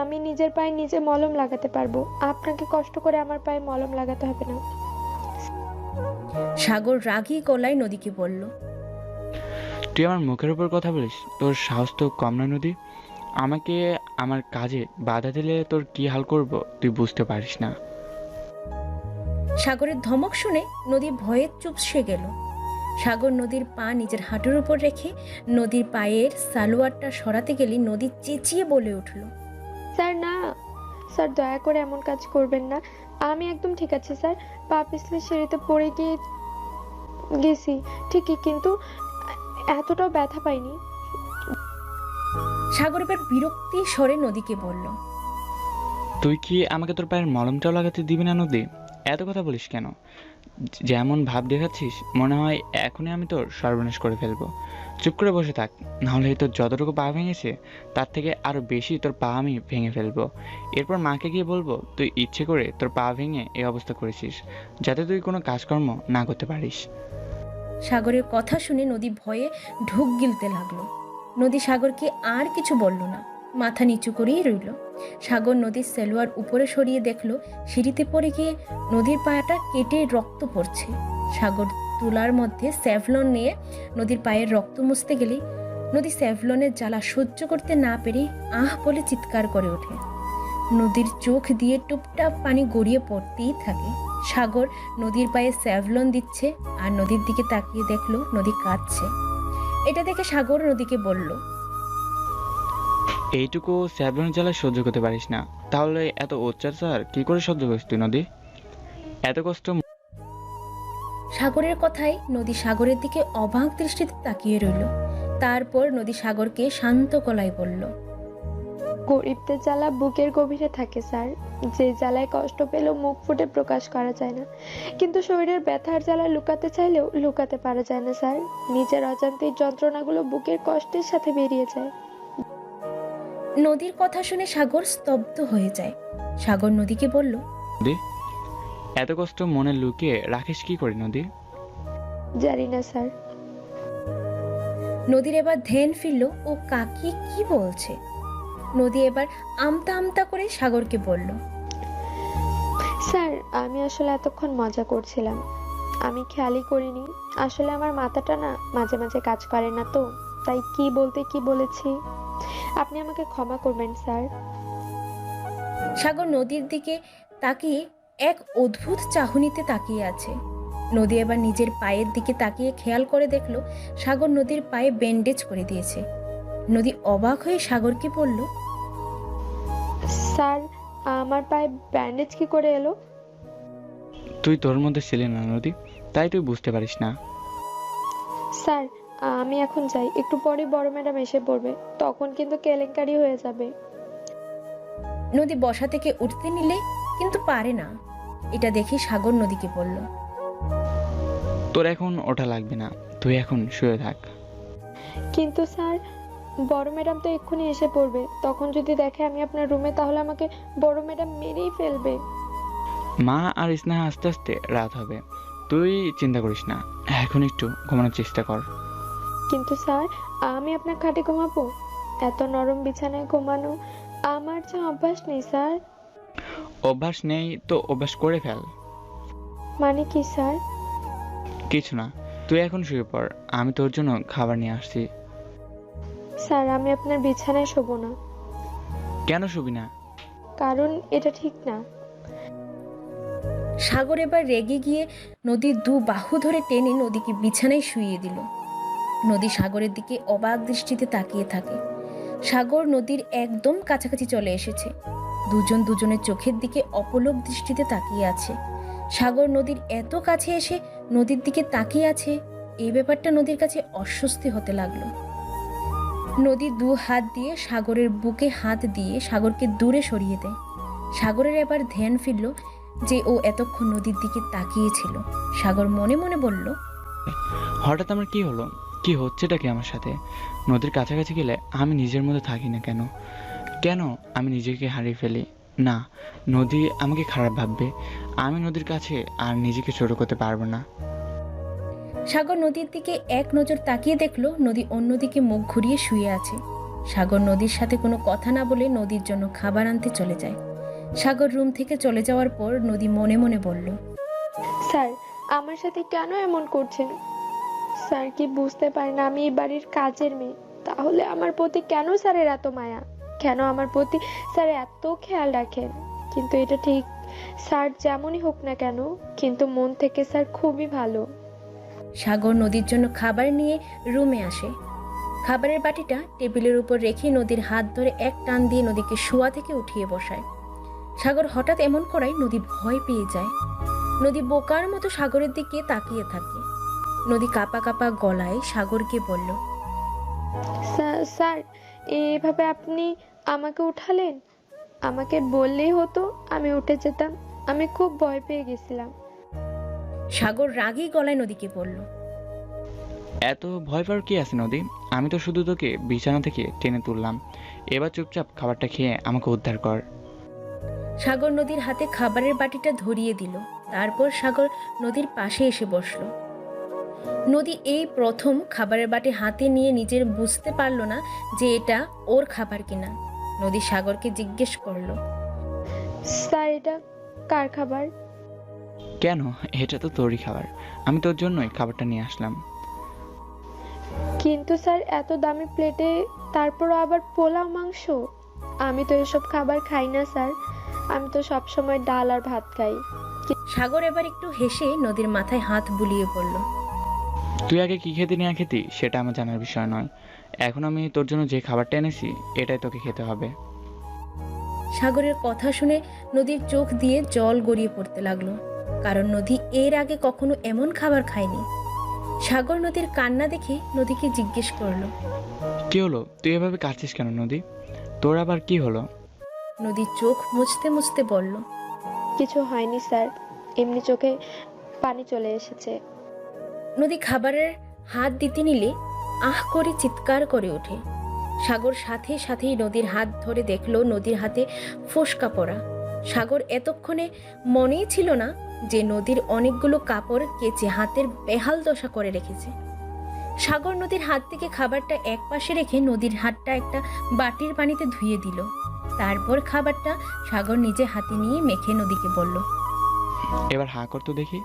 আমি নিজের পায়ে নিজে মলম লাগাতে পারবো, আপনাকে কষ্ট করে আমার পায়ে মলম লাগাতে হবে না। সাগর রাগী গলায় নদীকে বলল, তুই আমার মুখের উপর কথা বলিস? তোর সাহস তো কম না নদী। আমাকে আমার কাজে বাধা দিলে তোর কি হাল করব তুই বুঝতে পারিস না। সাগরের ধমক শুনে নদী ভয়ে চুপসে গেল। সাগর নদীর পা নিজের হাঁটুর উপর রেখে নদীর পায়ের সালোয়ারটা সরাতে গেলে নদী চেঁচিয়ে বলে উঠল, স্যার না, স্যার দয়া করে এমন কাজ করবেন না, আমি একদম ঠিক আছে স্যার। পা পিছলে সিঁড়িতে পড়ে গেছি ঠিকই, কিন্তু এতটাও ব্যথা পাইনি। সাগর এবার বিরক্তি স্বরে নদীকে বলল, তুই কি আমাকে তোর পায়ের মলমটাও লাগাতে দিবি না নদী? এত কথা বলিস কেন? যেমন ভাব দেখাচ্ছিস মনে হয় এখনই আমি তোর সর্বনাশ করে ফেলবো। চুপ করে বসে থাক, নাহলে তোর যতটুকু পা ভেঙেছে তার থেকে আরো বেশি তোর পা আমি ভেঙে ফেলবো। এরপর মাকে গিয়ে বলবো তুই ইচ্ছে করে তোর পা ভেঙে এই অবস্থা করেছিস, যাতে তুই কোনো কাজকর্ম না করতে পারিস। সাগরের কথা শুনে নদী ভয়ে ঢুক গিলতে লাগলো। নদী সাগরকে আর কিছু বলল না, মাথা নিচু করেই রইল। সাগর নদীর সেলোয়ার উপরে সরিয়ে দেখলো সিঁড়িতে পড়ে গিয়ে নদীর পায়াটা কেটে রক্ত পড়ছে। সাগর তুলার মধ্যে স্যাভলন নিয়ে নদীর পায়ের রক্ত মুছতে গেলে নদী স্যাভলনের জ্বালা সহ্য করতে না পেরে আহ বলে চিৎকার করে ওঠে। নদীর চোখ দিয়ে টুপটাপ পানি গড়িয়ে পড়তেই থাকে। সাগর নদীর পায়ে স্যাভলন দিচ্ছে আর নদীর দিকে তাকিয়ে দেখলো নদী কাঁদছে। এটা দেখে সাগর নদীকে বলল, এইটুকু স্যাভলনের জ্বালা সহ্য করতে পারিস না, তাহলে এত অত্যাচার কি করে সহ্য করিস তুই নদী? এত কষ্ট। সাগরের কথায় নদী সাগরের দিকে অবাক দৃষ্টিতে তাকিয়ে রইল। তারপর নদী সাগরকে শান্ত গলায় বলল, গরিবদের জ্বালা বুকের গভীরে থাকে স্যার, যে জ্বালায় কষ্ট পেলেও মুখ ফুটে প্রকাশ করা যায় না, কিন্তু শরীরের ব্যথার জ্বালা লুকাতে চাইলেও লুকাতে পারা যায় না স্যার। নিজের অজান্তেই যন্ত্রণাগুলো বুকের কষ্টের সাথে বেরিয়ে যায়। নদীর কথা শুনে সাগর স্তব্ধ হয়ে যায়। সাগর নদীকে বলল, নদী, এত কষ্ট মনে লুকিয়ে রাখিস কি করে নদী? জানি না স্যার। নদীর এবার ধ্যান ফিরল ও কাকি কি বলছে। নদী এবার আমতা আমতা করে সাগরকে বলল, স্যার, আমি আসলে এতক্ষণ মজা করছিলাম, আমি খেয়ালই করিনি। আসলে আমার মাথাটা না মাঝে মাঝে কাজ করে না, তো তাই কি বলতে কি বলেছি। আপনি আমাকে ক্ষমা করবেন স্যার। সাগর নদীর দিকে তাকিয়ে এক অদ্ভুত চাহনিতে তাকিয়ে আছে। নদী এবার নিজের পায়ের দিকে তাকিয়ে খেয়াল করে দেখলো সাগর নদীর পায়ে ব্যান্ডেজ করে দিয়েছে। নদী অবাক হয়ে সাগরকে বলল, স্যার, আমার পায়ে ব্যান্ডেজ কি করে এলো? তুই তোর মধ্যে ছিলি না নদী, তাই তুই বুঝতে পারিস না। স্যার, আমি এখন যাই, একটু পরে বড় ম্যাডাম এসে পড়বে, তখন কিন্তু কেলেঙ্কারি হয়ে যাবে। নদী বসা থেকে উঠতে নিলে কিন্তু পারে না। এটা দেখে সাগর নদীকে বলল, তোর এখন ওঠা লাগবে না, তুই এখন শুয়ে থাক। কিন্তু স্যার, বড় ম্যাডাম তো এক্ষুনি এসে পড়বে, তখন যদি দেখে আমি আপনার রুমে তাহলে আমাকে বড় ম্যাডাম মেরেই ফেলবে। মা আর স্নেহা আস্তে আস্তে রাত হবে, তুই চিন্তা করিস না, এখন একটু ঘুমানোর চেষ্টা কর। কিন্তু স্যার, আমি আপনার খাটে ঘুমাবো? এত নরম বিছানায় ঘুমানো আমার যে অভ্যাস নেই স্যার। অভ্যাস নেই তো অভ্যাস করে ফেল। মানে কি স্যার? কিছু না, তুই এখন শুয়ে পড়, আমি তোর জন্য খাবার নিয়ে আসছি। স্যার, আমি আপনার বিছানায় শোবো না। কেন শুবি না? কারণ এটা ঠিক না। সাগর এবার রেগে গিয়ে নদীর দু বাহু ধরে টেনে নদীকে বিছানায় শুইয়ে দিল। নদী সাগরের দিকে অবাক দৃষ্টিতে তাকিয়ে থাকে। সাগর নদীর একদম কাছাকাছি চলে এসেছে। দুজন দুজনের চোখের দিকে অপলক দৃষ্টিতে তাকিয়ে আছে। সাগর নদীর এত কাছে এসে নদীর দিকে তাকিয়ে আছে, এই ব্যাপারটা নদীর কাছে অস্বস্তি হতে লাগলো। নদী দু হাত দিয়ে সাগরের বুকে হাত দিয়ে সাগরকে দূরে সরিয়ে দেয়। সাগরের এবার ধ্যান ফিরল যে ও এতক্ষণ নদীর দিকে তাকিয়েছিল। সাগর মনে মনে বলল, হঠাৎ আমার কি হলো? কি হচ্ছেটা কি আমার সাথে? নদীর কাছাকাছি গেলে আমি নিজের মধ্যে থাকি না কেন? কেন আমি নিজেকে হারিয়ে ফেলি? না, নদী আমাকে খারাপ ভাববে। আমি নদীর কাছে আর নিজেকে ছোট করতে পারবো না। সাগর নদীর দিকে এক নজর তাকিয়ে দেখলো নদী অন্যদিকে মুখ ঘুরিয়ে শুয়ে আছে। সাগর নদীর সাথে কোনো কথা না বলে নদীর জন্য খাবার আনতে চলে যায়। সাগর রুম থেকে চলে যাওয়ার পর নদী মনে মনে বলল, স্যার, আমার সাথে কেন এমন করছেন? স্যার কি বুঝতে পারেন আমি এই বাড়ির কাজের মেয়ে? তাহলে আমার প্রতি কেন স্যারের এত মায়া? কেন আমার প্রতি স্যার এত খেয়াল রাখেন? কিন্তু এটা ঠিক, স্যার যেমনই হোক না কেন, কিন্তু মন থেকে স্যার খুবই ভালো। সাগর নদীর জন্য খাবার নিয়ে রুমে আসে। খাবারের বাটিটা টেবিলের উপর রেখে নদীর হাত ধরে এক টান দিয়ে নদীকে শোয়া থেকে উঠিয়ে বসায়। সাগর হঠাৎ এমন করায় নদী ভয় পেয়ে যায়। নদী বোকার মতো সাগরের দিকে তাকিয়ে থাকে। নদী কাঁপা কাঁপা গলায় সাগরকে বলল, স্যার, এভাবে আপনি আমাকে উঠালেন? আমাকে বললেই হতো, আমি উঠে যেতাম। আমি খুব ভয় পেয়ে গেছিলাম। সাগর রাগী গলায় নদীকে বলল, এত ভয় পাওয়ার কি আছে নদী? আমি তো শুধু তোকে বিছানা থেকে টেনে তুললাম। এবার চুপচাপ খাবারটা খেয়ে আমাকে উদ্ধার কর। সাগর নদীর হাতে খাবারের বাটিটা ধরিয়ে দিল। তারপর সাগর নদীর পাশে এসে বসল। নদী এই প্রথম খাবারের বাটি হাতে নিয়ে নিজের বুঝতে পারল না যে এটা ওর খাবার কিনা। নদী সাগরকে জিজ্ঞেস করলো, স্যার, এটা কার খাবার? কেন, এটা তো তোরই খাবার। আমি তোর জন্যই খাবারটা নিয়ে আসলাম। কিন্তু স্যার, এত দামি প্লেটে, তারপর আবার পোলাও মাংস। আমি তো এসব খাবার খাই না স্যার। আমি তো সবসময় ডাল আর ভাত খাই। সাগর এবার একটু হেসে নদীর মাথায় হাত বুলিয়ে পড়ল। তুই আগে কি খেতে না খেতি সেটা আমার জানার বিষয় নয়। এখন আমি তোর জন্য যে খাবারটা এনেছি এটাই তোকে খেতে হবে। সাগরের কথা শুনে নদীর চোখ দিয়ে জল গড়িয়ে পড়তে লাগলো, কারণ নদী এর আগে কখনো এমন খাবার খায়নি। সাগর নদীর কান্না দেখে নদীকে জিজ্ঞেস করলো, কি হলো? তুই এভাবে কাঁদছিস কেন নদী? তোর আবার কি হলো? নদী চোখ মুছতে মুছতে বলল, কিছু হয়নি স্যার, এমনি চোখে পানি চলে এসেছে। নদী খাবারের হাত দিতে নিলে আহ করে চিৎকার করে ওঠে। সাগর সাথে সাথেই নদীর হাত ধরে দেখলো নদীর হাতে ফোসকা পড়া। সাগর এতক্ষণে মনেই ছিল না যে নদীর অনেকগুলো কাপড় কেচে হাতের বেহাল দশা করে রেখেছে। সাগর নদীর হাত থেকে খাবারটা এক পাশে রেখে নদীর হাতটা একটা বাটির পানিতে ধুয়ে দিল। তারপর খাবারটা সাগর নিজে হাতে নিয়ে মেখে নদীকে বলল, এবার হাঁ কর তো দেখি।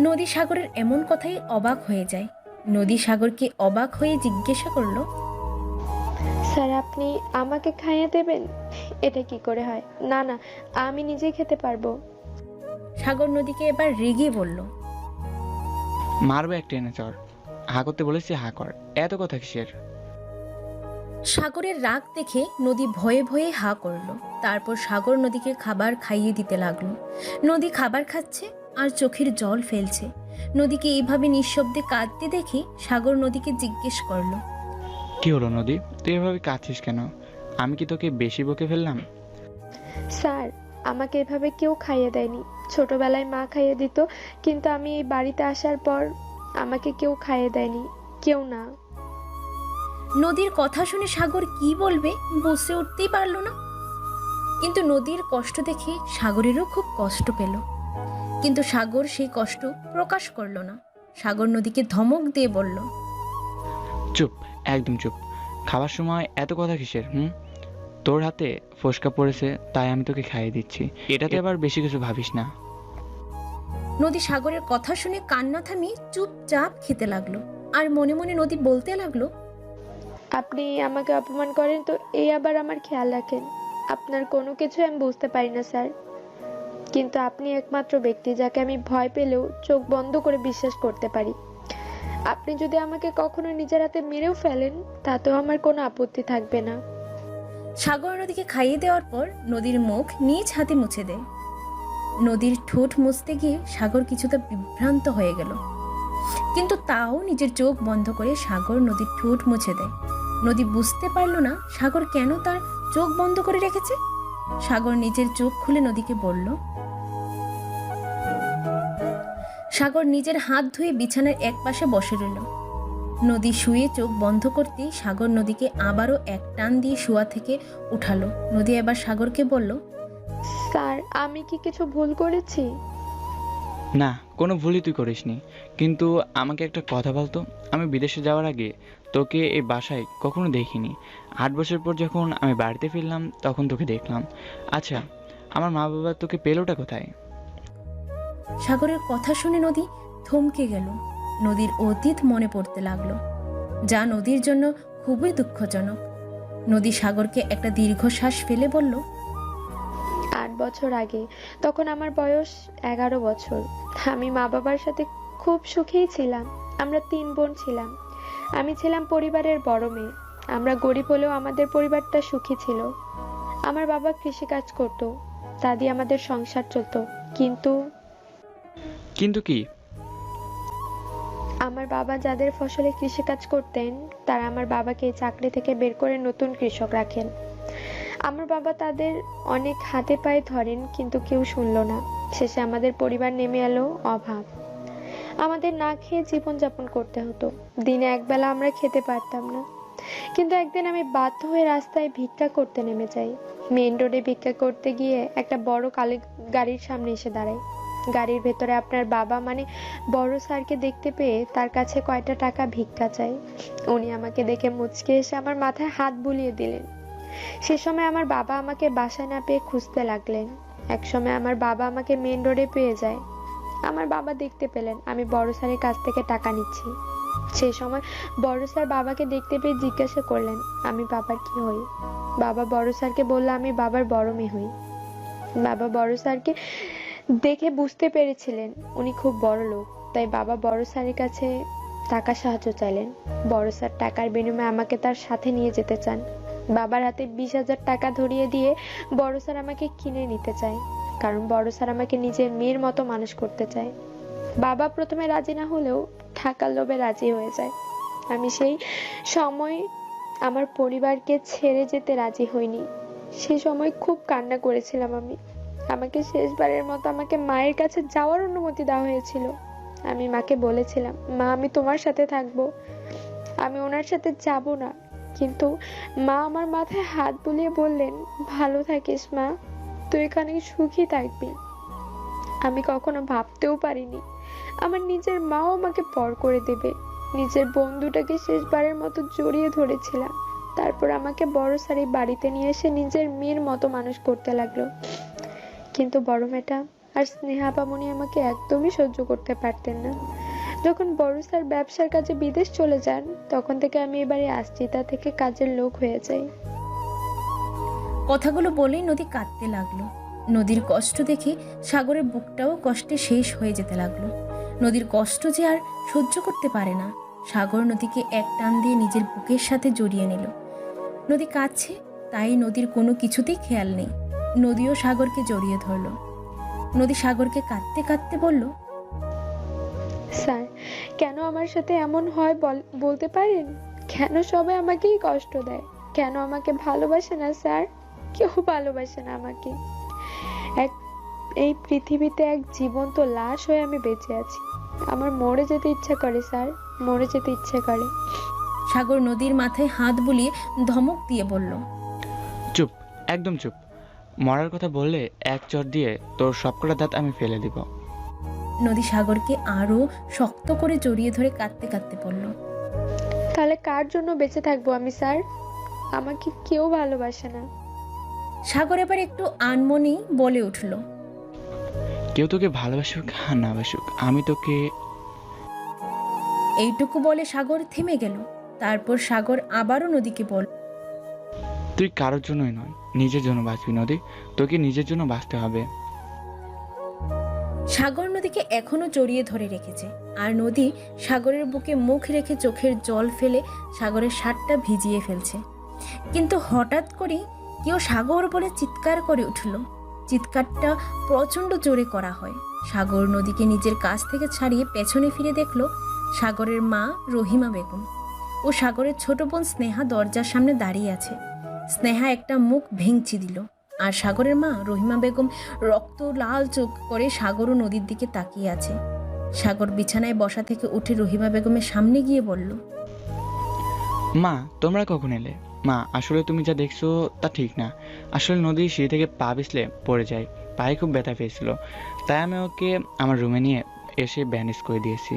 নদী সাগরের এমন কথাই অবাক হয়ে যায়। নদী সাগরকে অবাক হয়ে জিজ্ঞাসা করলো, স্যার, আপনি আমাকে খাইয়ে দেবেন? এটা কি করে হয়? না না, আমি নিজেই খেতে পারবো। সাগর নদীকে এবার রেগে বলল, মারবো একটা এনে চর। হাঁ করতে বলেছি, হাঁ কর, এত কথা কিসের? সাগরের রাগ দেখে নদী ভয়ে ভয়ে হা করলো। তারপর সাগর নদীকে খাবার খাইয়ে দিতে লাগলো। নদী খাবার খাচ্ছে আর চোখের জল ফেলছে। নদীকে এইভাবে নিঃশব্দে কাঁদতে দেখে সাগর নদীকে জিজ্ঞেস করলো, কি হলো নদী, তুই এভাবে কাঁদছিস কেন? আমি কি তোকে বেশি বকে ফেললাম? স্যার, আমাকে এভাবে কেউ খাইয়ে দেয়নি। ছোটবেলায় মা খাইয়ে দিত, কিন্তু আমি এই বাড়িতে আসার পর আমাকে কেউ খাইয়ে দেয়নি, কেউ না। নদীর কথা শুনে সাগর কি বলবে বুঝে উঠতেই পারল না। কিন্তু নদীর কষ্ট দেখে সাগরেরও খুব কষ্ট পেল। কিন্তু সাগর সেই কষ্ট প্রকাশ করল না। সাগর নদীকে ধমক দিয়ে বলল, চুপ, একদম চুপ। খাওয়ার সময় এত কথা কিসের? তোর হাতে ফোসকা পড়েছে তাই আমি তোকে খাইয়ে দিচ্ছি, এটাতে আবার বেশি কিছু ভাবিস না। নদী সাগরের কথা শুনে কান্না থামিয়ে চুপচাপ খেতে লাগলো। আর মনে মনে নদী বলতে লাগলো, আপনি আমাকে অপমান করেন তো এই আবার আমার খেয়াল রাখেন। আপনার কোনো কিছু আমি বুঝতে পারি না স্যার, কিন্তু আপনি একমাত্র ব্যক্তি যাকে আমি ভয় পেলেও চোখ বন্ধ করে বিশ্বাস করতে পারি। আপনি যদি আমাকে কখনো নিজের হাতে মেরেও ফেলেন তাতেও আমার কোনো আপত্তি থাকবে না। সাগর নদীকে খাইয়ে দেওয়ার পর নদীর মুখ নিজ হাতে মুছে দেয়। নদীর ঠোঁট মুছতে গিয়ে সাগর কিছুটা বিভ্রান্ত হয়ে গেল, কিন্তু তাও নিজের চোখ বন্ধ করে সাগর নদীর ঠোঁট মুছে দেয়। নদী বুঝতে পারল না সাগর কেন তার চোখ বন্ধ করে রেখেছে। সাগর নিজের চোখ খুলে নদীকে বলল, সাগর নিজের হাত ধুয়ে বিছানার এক পাশে বসে রইল। নদী শুয়ে চোখ বন্ধ করতেই সাগর নদীকে আবারও এক টান দিয়ে শোয়া থেকে উঠালো। নদী এবার সাগরকে বলল, স্যার আমি কি কিছু ভুল করেছি? না, কোনো ভুলই তুই করিসনি। কিন্তু আমাকে একটা কথা বলতো, আমি বিদেশে যাওয়ার আগে তোকে এই বাসায় কখনো দেখিনি। 8 বছর পর যখন আমি বাড়িতে ফিরলাম তখন তোকে দেখলাম। আচ্ছা, আমার মা বাবা তোকে পেলোটা কোথায়? সাগরের কথা শুনে নদী থমকে গেল। নদীর অতীত মনে পড়তে লাগলো, যা নদীর জন্য খুবই দুঃখজনক। নদী সাগরকে একটা দীর্ঘশ্বাস ফেলে বলল, 8 বছর আগে, তখন আমার বয়স 11 বছর। আমি মা বাবার সাথে খুব সুখেই ছিলাম। আমরা 3 বোন ছিলাম। আমি ছিলাম পরিবারের বড় মেয়ে। আমরা গরিব হলেও আমাদের পরিবারটা সুখী ছিল। আমার বাবা কৃষিকাজ করত, তা দিয়ে আমাদের সংসার চলতো। কিন্তু কিন্তু কি? আমার বাবা যাদের ফসলে কৃষিকাজ করতেন তারা আমার বাবাকে এই চাকরি থেকে বের করে নতুন কৃষক রাখেন। আমার বাবা তাদের অনেক হাতে পায়ে ধরেন, কিন্তু কেউ শুনলো না। শেষে আমাদের পরিবার নেমে এলো অভাব। আমাদের না খেয়ে জীবনযাপন করতে হতো। দিনে একবেলা আমরা খেতে পারতাম না। কিন্তু একদিন আমি বাধ্য হয়ে রাস্তায় ভিক্ষা করতে নেমে যাই। মেইন রোডে ভিক্ষা করতে গিয়ে একটা বড় কালি গাড়ির সামনে এসে দাঁড়াই। গাড়ির ভেতরে আপনার বাবা মানে বড় স্যারকে দেখতে পেয়ে তার কাছে কয়টা টাকা ভিক্ষা চাই। উনি আমাকে দেখে মুচকে এসে আমার মাথায় হাত বুলিয়ে দিলেন। সে সময় আমার বাবা আমাকে বাসায় না পেয়ে খুঁজতে লাগলেন। এক সময় আমার বাবা আমাকে মেইন রোডে পেয়ে যায়। আমার বাবা দেখতে পেলেন আমি বড় স্যারের কাছ থেকে টাকা নিচ্ছি। সেই সময় বড় স্যার বাবাকে দেখতে পেয়ে জিজ্ঞাসা করলেন আমি বাবার কি হই। বাবা বড় স্যারকে বলল আমি বাবার বড় মেয়ে হই। বাবা বড় স্যারকে দেখে বুঝতে পেরেছিলেন উনি খুব বড় লোক, তাই বাবা বড় স্যারের কাছে টাকা সাহায্য চাইলেন। বড় স্যার টাকার বিনিময়ে আমাকে তার সাথে নিয়ে যেতে চান। বাবার হাতে 20,000 টাকা ধরিয়ে দিয়ে বড় স্যার আমাকে কিনে নিতে চায়, কারণ বড় স্যার আমাকে নিজের মেয়ের মতো মানুষ করতে চায়। বাবা প্রথমে রাজি না হলেও টাকার লোভে রাজি হয়ে যায়। আমি সেই সময় আমার পরিবারকে ছেড়ে যেতে রাজি হইনি। সে সময় খুব কান্না করেছিলাম আমি। আমাকে শেষবারের মতো আমাকে মায়ের কাছে যাওয়ার অনুমতি দেওয়া হয়েছিল। আমি মাকে বলেছিলাম মা আমি তোমার সাথে থাকবো, আমি ওনার সাথে যাব না। কিন্তু মা আমার মাথায় হাত বুলিয়ে বললেন ভালো থাকিস মা, তুই এখানে সুখী থাকবি। আমি কখনো ভাবতেও পারিনি আমার নিজের মাও আমাকে পর করে দেবে। নিজের বন্ধুটাকে শেষবারের মতো জড়িয়ে ধরেছিলাম। তারপর আমাকে বড় স্যারের বাড়িতে নিয়ে এসে নিজের মেয়ের মতো মানুষ করতে লাগলো। কিন্তু বড় মেয়েটা আর স্নেহা আপামনি আমাকে একদমই সহ্য করতে পারতেন না। যখন বড় স্যার ব্যবসার কাজে বিদেশ চলে যান তখন থেকে আমি এবারে আশ্রিতা থেকে কাজের লোক হয়ে যাই। কথাগুলো বলেই নদী কাঁদতে লাগলো। নদীর কষ্ট দেখে সাগরের বুকটাও কষ্টে শেষ হয়ে যেতে লাগলো। নদীর কষ্ট যে আর সহ্য করতে পারে না। সাগর নদীকে এক টান দিয়ে নিজের বুকের সাথে জড়িয়ে নিল। নদী কাঁদছে, তাই নদীর কোনো কিছুতেই খেয়াল নেই। নদীও সাগরকে জড়িয়ে ধরল। নদী সাগরকে কাঁদতে কাঁদতে বলল, স্যার কেন আমার সাথে এমন হয় বলতে পারেন? কেন সবাই আমাকেই কষ্ট দেয়? কেন আমাকে ভালোবাসে না স্যার? কেউ ভালোবাসে না আমাকে। এই পৃথিবীতে এক জীবন্ত লাশ হয়ে আমি বেঁচে আছি। আমার মরে যেতে ইচ্ছা করে স্যার, মরে যেতে ইচ্ছে করে। সাগর নদীর মাথায় হাত বুলিয়ে ধমক দিয়ে বলল, চুপ, একদম চুপ। মরার কথা বললে এক চট দিয়ে তোর সবকটা দাঁত আমি ফেলে দিব। নদী সাগরকে আরও শক্ত করে জড়িয়ে ধরে কাঁদতে কাঁদতে বলল, তাহলে কার জন্য বেঁচে থাকবো আমি স্যার? আমাকে কেউ ভালোবাসে না। সাগর এবার একটু আনমনেই বলে উঠল, কেউ তোকে ভালোবাসুক আর না বাসুক, আমি তোকে। এইটুকু বলে সাগর থেমে গেল। তারপর সাগর আবারও নদীকে বলল, তুই কারোর জন্যই নয়, নিজের জন্য বাঁচবি নদী, তোকে নিজের জন্য বাঁচতে হবে। সাগর নদীকে এখনো জড়িয়ে ধরে রেখেছে, আর নদী সাগরের বুকে মুখ রেখে চোখের জল ফেলে সাগরের শার্টটা ভিজিয়ে ফেলছে। কিন্তু হঠাৎ করে কেউ সাগর বলে চিৎকার করে উঠল। চিৎকারটা প্রচণ্ড জোরে করা হয়। সাগর নদীকে নিজের কাছ থেকে ছাড়িয়ে পেছনে ফিরে দেখল সাগরের মা রহিমা বেগম ও সাগরের ছোট বোন স্নেহা দরজার সামনে দাঁড়িয়ে আছে। স্নেহা একটা মুখ ভেঙচি দিল, আর সাগরের মা রহিমা বেগম রক্ত লাল চোখ করে সাগর ও নদীর দিকে তাকিয়ে আছে। সাগর বিছানায় বসা থেকে উঠে রহিমা বেগমের সামনে গিয়ে বলল, মা তোমরা কখন এলে? মা আসলে তুমি যা দেখছো তা ঠিক না। আসলে নদী সিঁড়ি থেকে পা পিছলে পড়ে যায়, পায়ে খুব ব্যথা পেয়েছিল, তাই আমি ওকে আমার রুমে নিয়ে এসে ব্যান্ডেজ করে দিয়েছি।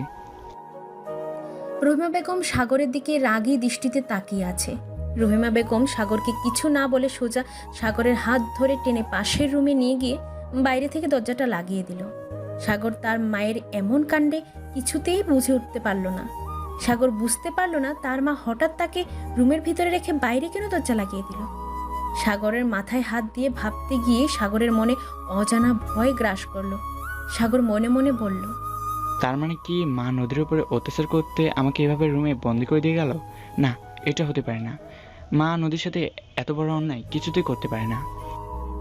রহিমা বেগম সাগরের দিকে রাগী দৃষ্টিতে তাকিয়ে আছে। রহিমা বেগম সাগরকে কিছু না বলে সোজা সাগরের হাত ধরে টেনে পাশের রুমে নিয়ে গিয়ে বাইরে থেকে দরজাটা লাগিয়ে দিল। সাগর তার মায়ের এমন কাণ্ডে কিছুতেই বুঝে উঠতে পারল না। সাগর বুঝতে পারল না তার মা হঠাৎ তাকে রুমের ভিতরে রেখে বাইরে কেন দরজা লাগিয়ে দিল। সাগরের মাথায় হাত দিয়ে ভাবতে গিয়ে সাগরের মনে অজানা ভয় গ্রাস করলো। সাগর মনে মনে বলল, তার মানে কি মা নদীর উপরে অত্যাচার করতে আমাকে এভাবে রুমে বন্দি করে দিয়ে গেল? না, এটা হতে পারে না। মা নদীর সাথে এত বড় অন্যায় কিছুতেই করতে পারে না।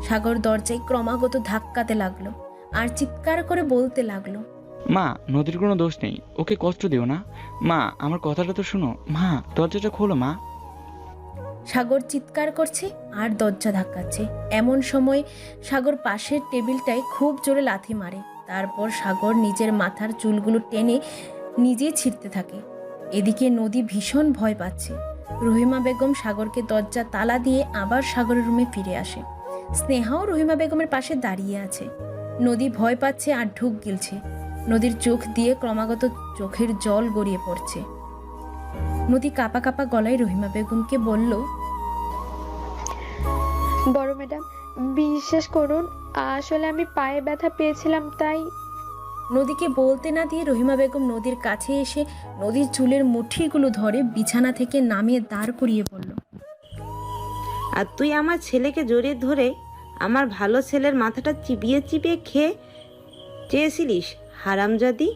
সাগর দরজায় ক্রমাগত ধাক্কাতে লাগলো আর চিৎকার করে বলতে লাগলো, মা নদীর কোনো দোষ নেই, ওকে কষ্ট দিও না। মা আমার কথাটা তো শোনো, মা দরজাটা খোলো মা। সাগর চিৎকার করছে আর দরজা ধাক্কাচ্ছে। এমন সময় সাগর পাশের টেবিলটায় খুব জোরে লাথি মারে। তারপর সাগর নিজের মাথার চুলগুলো টেনে নিজে ছিঁড়তে থাকে। এদিকে নদী ভীষণ ভয় পাচ্ছে। রহিমা বেগম সাগরকে দরজা তালা দিয়ে আবার সাগরের রুমে ফিরে আসে। স্নেহাও রহিমা বেগমের পাশে দাঁড়িয়ে আছে। নদী ভয় পাচ্ছে আর ঢুক গিলছে। নদীর চোখ দিয়ে ক্রমাগত চোখের জল গড়িয়ে পড়ছে। নদী কাঁপা কাঁপা গলায় রহিমা বেগমকে বলল, বড় ম্যাডাম বিশ্বাস করুন, আসলে আমি পায়ে ব্যথা পেয়েছিলাম তাই। নদীকে বলতে না দিয়ে রহিমা বেগম নদীর কাছে এসে নদীর চুলের মুঠিগুলো ধরে বিছানা থেকে নামিয়ে দাঁড় করিয়ে বলল, আর তুই আমার ছেলেকে জড়িয়ে ধরে আমার ভালো ছেলের মাথাটা চিবিয়ে চিবিয়ে খেয়ে চেয়েছিলিস, হারামজাদি।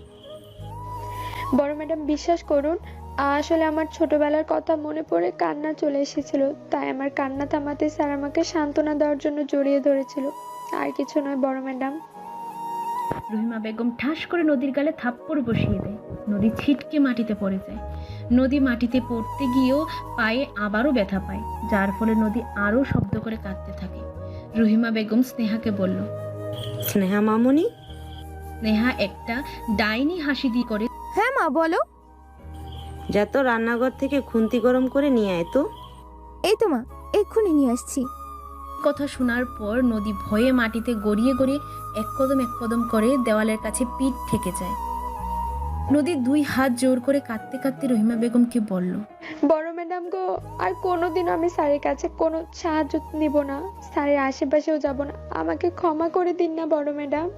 বড় ম্যাডাম বিশ্বাস করুন, আসলে আমার ছোটবেলার কথা মনে পড়ে কান্না চলে এসেছিল, তাই আমার কান্না থামাতে স্যার আমাকে সান্ত্বনা দেওয়ার জন্য জড়িয়ে ধরেছিল, আর কিছু নয় বড় ম্যাডাম। রহিমা বেগম ঠাস করে নদীর গালে থাপ্পড় বসিয়ে দেয়। নদী ছিটকে মাটিতে পড়ে যায়। নদী মাটিতে পড়তে গিয়েও পায়ে আবারও ব্যথা পায়, যার ফলে নদী আরও শব্দ করে কাঁদতে থাকে। রহিমা বেগম স্নেহাকে বলল, স্নেহা মামুনি। স্নেহা একটা ডাইনি হাসি দিয়ে করে, হ্যাঁ মা বলো। যা তো রান্নাঘর থেকে খুন্তি গরম করে নিয়ে আয় তো। এই তো মা, এক্ষুনি নিয়ে আসছি। কথা শোনার পর নদী ভয়ে মাটিতে গড়িয়ে গড়িয়ে এক কদম করে দেওয়ালের কাছে পিঠ ঠেকে যায়। নদী দুই হাত জোর করে কাঁদতে কাঁদতে রহিমা বেগমকে বলল, বড় ম্যাডাম গো, আর কোনোদিনও আমি স্যারের কাছে কোনো সাহায্য নিব না, স্যারের আশেপাশেও যাব না, আমাকে ক্ষমা করে দিন না বড় ম্যাডাম।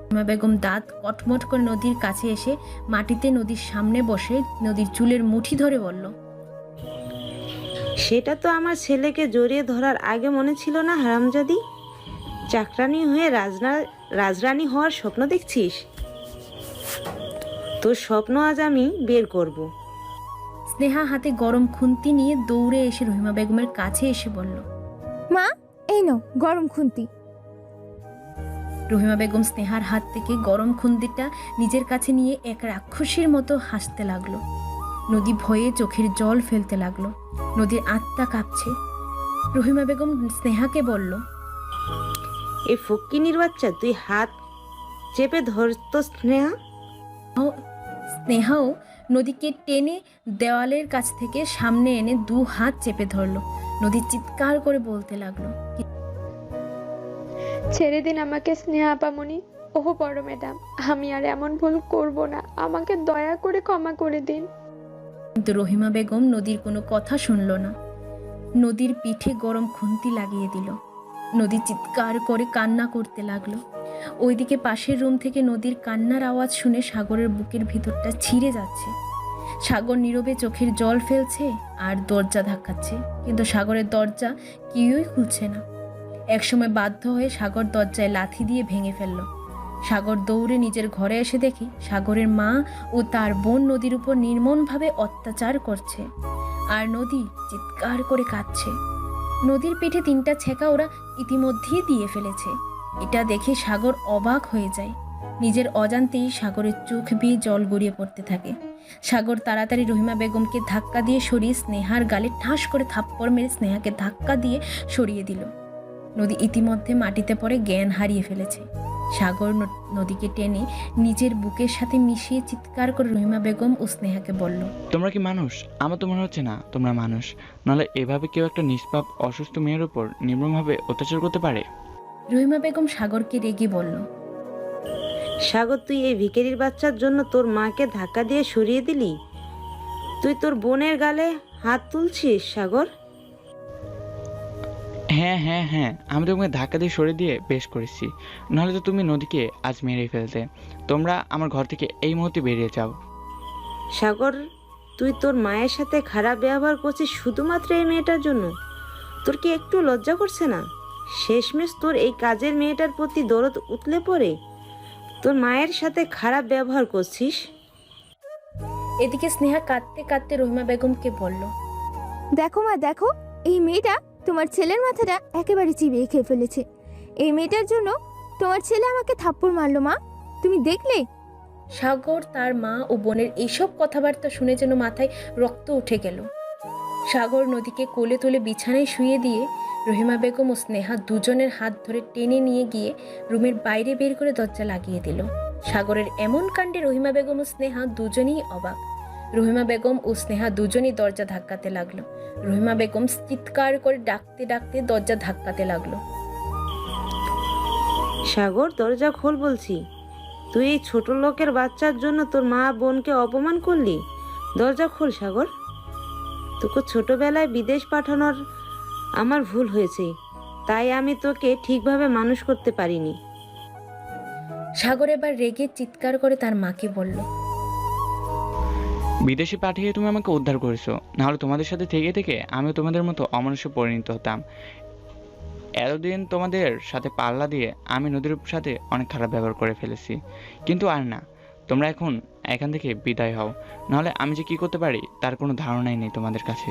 রহিমা বেগম দাঁত কটমট করে নদীর কাছে এসে মাটিতে নদীর সামনে বসে নদীর চুলের মুঠি ধরে বলল, সেটা তো আমার ছেলেকে জড়িয়ে ধরার আগে মনে ছিল না, হারামজাদি। চাকরানি হয়ে রাজরানী হওয়ার স্বপ্ন দেখছিস? তোর স্বপ্ন আজ আমি বের করব। স্নেহা হাতে গরম খুন্তি নিয়ে দৌড়ে এসে রহিমা বেগমের কাছে এসে বলল, মা এই নাও গরম খুন্তি। রহিমা বেগম স্নেহার হাত থেকে গরম খুন্তিটা নিজের কাছে নিয়ে এক রাক্ষসীর মতো হাসতে লাগলো। নদী ভয়ে চোখের জল ফেলতে লাগলো। নদীর আত্মা কাঁপছে। রহিমা বেগম স্নেহাকে বলল, এই ফক্কিনির বাচ্চা, তুই হাত চেপে ধরতো স্নেহা। স্নেহাও নদীকে টেনে দেওয়ালের কাছ থেকে সামনে এনে দু হাত চেপে ধরলো। নদী চিৎকার করে বলতে লাগলো, ছেড়ে দিন আমাকে স্নেহা আপামনি। ওহ বড় ম্যাডাম, আমি আর এমন ভুল করব না, আমাকে দয়া করে ক্ষমা করে দিন। কিন্তু রহিমা বেগম নদীর কোনো কথা শুনল না। নদীর পিঠে গরম খুন্তি লাগিয়ে দিল। নদী চিৎকার করে কান্না করতে লাগলো। ওইদিকে পাশের রুম থেকে নদীর কান্নার আওয়াজ শুনে সাগরের বুকের ভিতরটা ছিঁড়ে যাচ্ছে। সাগর নীরবে চোখের জল ফেলছে আর দরজা ধাক্কাচ্ছে, কিন্তু সাগরের দরজা কেউই খুলছে না। একসময় বাধ্য হয়ে সাগর দরজায় লাথি দিয়ে ভেঙে ফেলল। সাগর দৌড়ে নিজের ঘরে এসে দেখে সাগরের মা ও তার বোন নদীর উপর নির্মমভাবে অত্যাচার করছে, আর নদী চিৎকার করে কাঁদছে। নদীর পিঠে 3টা ছেঁকা ওরা ইতিমধ্যেই দিয়ে ফেলেছে। এটা দেখে সাগর অবাক হয়ে যায়। নিজের অজান্তেই সাগরের চোখ বেয়ে জল গড়িয়ে পড়তে থাকে। সাগর তাড়াতাড়ি রহিমা বেগমকে ধাক্কা দিয়ে সরিয়ে স্নেহার গালে ঠাস করে থাপ্পড় মেরে স্নেহাকে ধাক্কা দিয়ে সরিয়ে দিল। নদী ইতিমধ্যে মাটিতে পড়ে জ্ঞান হারিয়ে ফেলেছে। সাগর নদীকে টেনে নিজের বুকের সাথে মিশিয়ে চিৎকার করে রহিমা বেগম ও স্নেহাকে বলল, তোমরা কি মানুষ? আমার তো মনে হচ্ছে না তোমরা মানুষ, নাহলে এভাবে কেউ একটা নিষ্পাপ অসুস্থ মেয়ের উপর নির্মমভাবে অত্যাচার করতে পারে? রহিমা বেগম সাগরকে রেগে বলল, সাগর, তুই এই ভিখারির বাচ্চার জন্য তোর মাকে ধাক্কা দিয়ে সরিয়ে দিলি? তুই তোর বোনের গালে হাত তুলছিস সাগর? হ্যাঁ হ্যাঁ হ্যাঁ, আমি তোমাকে ধাক্কা দিয়ে সরে দিয়ে বেশ করেছি, নাহলে তো তুমি নদীকে আজ মেরেই ফেলতে। তোমরা আমার ঘর থেকে এই মুহূর্তে বেরিয়ে যাও। সাগর, তুই তোর মায়ের সাথে খারাপ ব্যবহার করছিস শুধুমাত্র এই মেয়েটার জন্য? তোর কি একটু লজ্জা করছে না? শেষমেশ তোর এই কাজের মেয়েটার প্রতি দরদ উতলে পড়ে তোর মায়ের সাথে খারাপ ব্যবহার করছিস। এদিকে স্নেহা কাঁদতে কাঁদতে রহিমা বেগমকে বলল, দেখো মা, দেখো, এই মেয়েটা তোমার ছেলের মাথাটা একেবারে চিবিয়ে খেয়ে ফেলেছে। এই মেয়েটার জন্য তোমার ছেলে আমাকে থাপ্পড় মারলো। মা, তুমি দেখলে? সাগর তার মা ও বোনের এইসব কথাবার্তা শুনে যেন মাথায় রক্ত উঠে গেল। সাগর নদীকে কোলে তুলে বিছানায় শুয়ে দিয়ে রহিমা বেগম ও স্নেহা দুজনের হাত ধরে টেনে নিয়ে গিয়ে রুমের বাইরে বের করে দরজা লাগিয়ে দিল। সাগরের এমন কাণ্ডে রহিমা বেগম ও স্নেহা দুজনেই অবাক। রহিমা বেগম ও স্নেহা দুজনেই দরজা ধাক্কাতে লাগলো। রহিমা বেগম চিৎকার করে ডাকতে ডাকতে দরজা ধাক্কাতে লাগলো। সাগর, দরজা খোল বলছি। তুই এই ছোট লোকের বাচ্চার জন্য তোর মা বোনকে অপমান করলি। দরজা খোল সাগর। তোকে ছোটবেলায় বিদেশ পাঠানোর আমার ভুল হয়েছে, তাই আমি তোকে ঠিকভাবে মানুষ করতে পারিনি। সাগর এবার রেগে চিৎকার করে তার মাকে বলল, বিদেশে পাঠিয়ে তুমি আমাকে উদ্ধার করেছো, নাহলে তোমাদের সাথে থেকে থেকে আমিও তোমাদের মতো অমানুষে পরিণত হতাম। এতদিন তোমাদের সাথে পাল্লা দিয়ে আমি নদীর সাথে অনেক খারাপ ব্যবহার করে ফেলেছি, কিন্তু আর না। তোমরা এখন এখান থেকে বিদায় হও, নাহলে আমি যে কি করতে পারি তার কোনো ধারণাই নেই তোমাদের কাছে।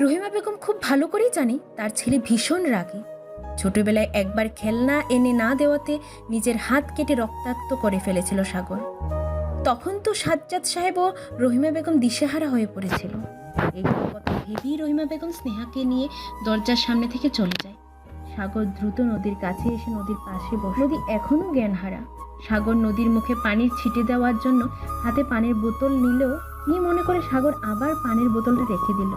রহিমা বেগম খুব ভালো করেই জানে তার ছেলে ভীষণ রাগী। ছোটবেলায় একবার খেলনা এনে না দেওয়াতে নিজের হাত কেটে রক্তাক্ত করে ফেলেছিল সাগর। তখন তো সাজ্জাদ সাহেব ও রহিমা বেগম দিশেহারা হয়ে পড়েছিল। এই কথা ভেবেই রহিমা বেগম স্নেহাকে নিয়ে দরজার সামনে থেকে চলে যায়। সাগর দ্রুত নদীর কাছে এসে নদীর পাশে বসে। নদী এখনো জ্ঞানহারা। সাগর নদীর মুখে পানির ছিটে দেওয়ার জন্য হাতে পানির বোতল নিলেও কি মনে করে সাগর আবার পানির বোতলটা রেখে দিল।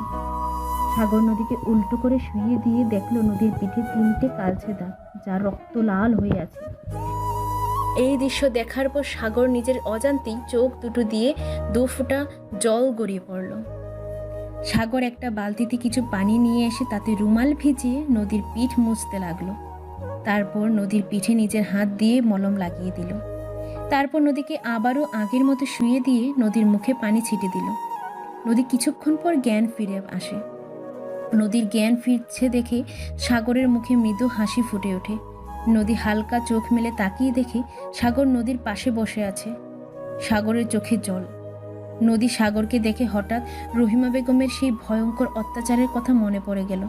সাগর নদীকে উল্টো করে শুইয়ে দিয়ে দেখলো নদীর পিঠে 3টে কালচে দাগ, যা রক্ত লাল হয়ে আছে। এই দৃশ্য দেখার পর সাগর নিজের অজান্তেই চোখ দুটো দিয়ে 2 ফোঁটা জল গড়িয়ে পড়ল। সাগর একটা বালতিতে কিছু পানি নিয়ে এসে তাতে রুমাল ভিজিয়ে নদীর পিঠ মুছতে লাগলো। তারপর নদীর পিঠে নিজের হাত দিয়ে মলম লাগিয়ে দিল। তারপর নদীকে আবারও আগের মতো শুইয়ে দিয়ে নদীর মুখে পানি ছিটে দিল। নদী কিছুক্ষণ পর জ্ঞান ফিরে আসে। নদীর জ্ঞান ফিরছে দেখে সাগরের মুখে মৃদু হাসি ফুটে ওঠে। নদী হালকা চোখ মেলে তাকিয়ে দেখে সাগর নদীর পাশে বসে আছে। সাগরের চোখে জল। নদী সাগরকে দেখে হঠাৎ রহিমা বেগমের সেই ভয়ঙ্কর অত্যাচারের কথা মনে পড়ে গেল।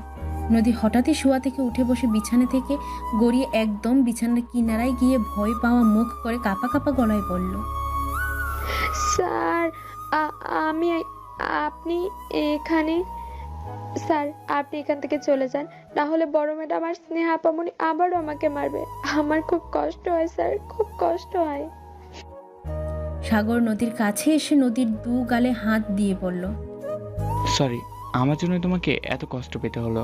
নদী হঠাৎই শোয়া থেকে উঠে বসে বিছানা থেকে গড়িয়ে একদম বিছানার কিনারায় গিয়ে ভয় পাওয়া মুখ করে কাঁপা কাঁপা গলায় বলল, স্যার, আপনি এখানে? স্যার, আপনি এখান থেকে চলে যান, না হলে বড় ম্যাডাম আর স্নেহা আপামনি আবারও আমাকে মারবে। আমার খুব কষ্ট হয় স্যার, খুব কষ্ট হয়। সাগর নদীর কাছে এসে নদীর 2 গালে হাত দিয়ে বলল, সরি, আমার জন্য তোমাকে এত কষ্ট পেতে হলো।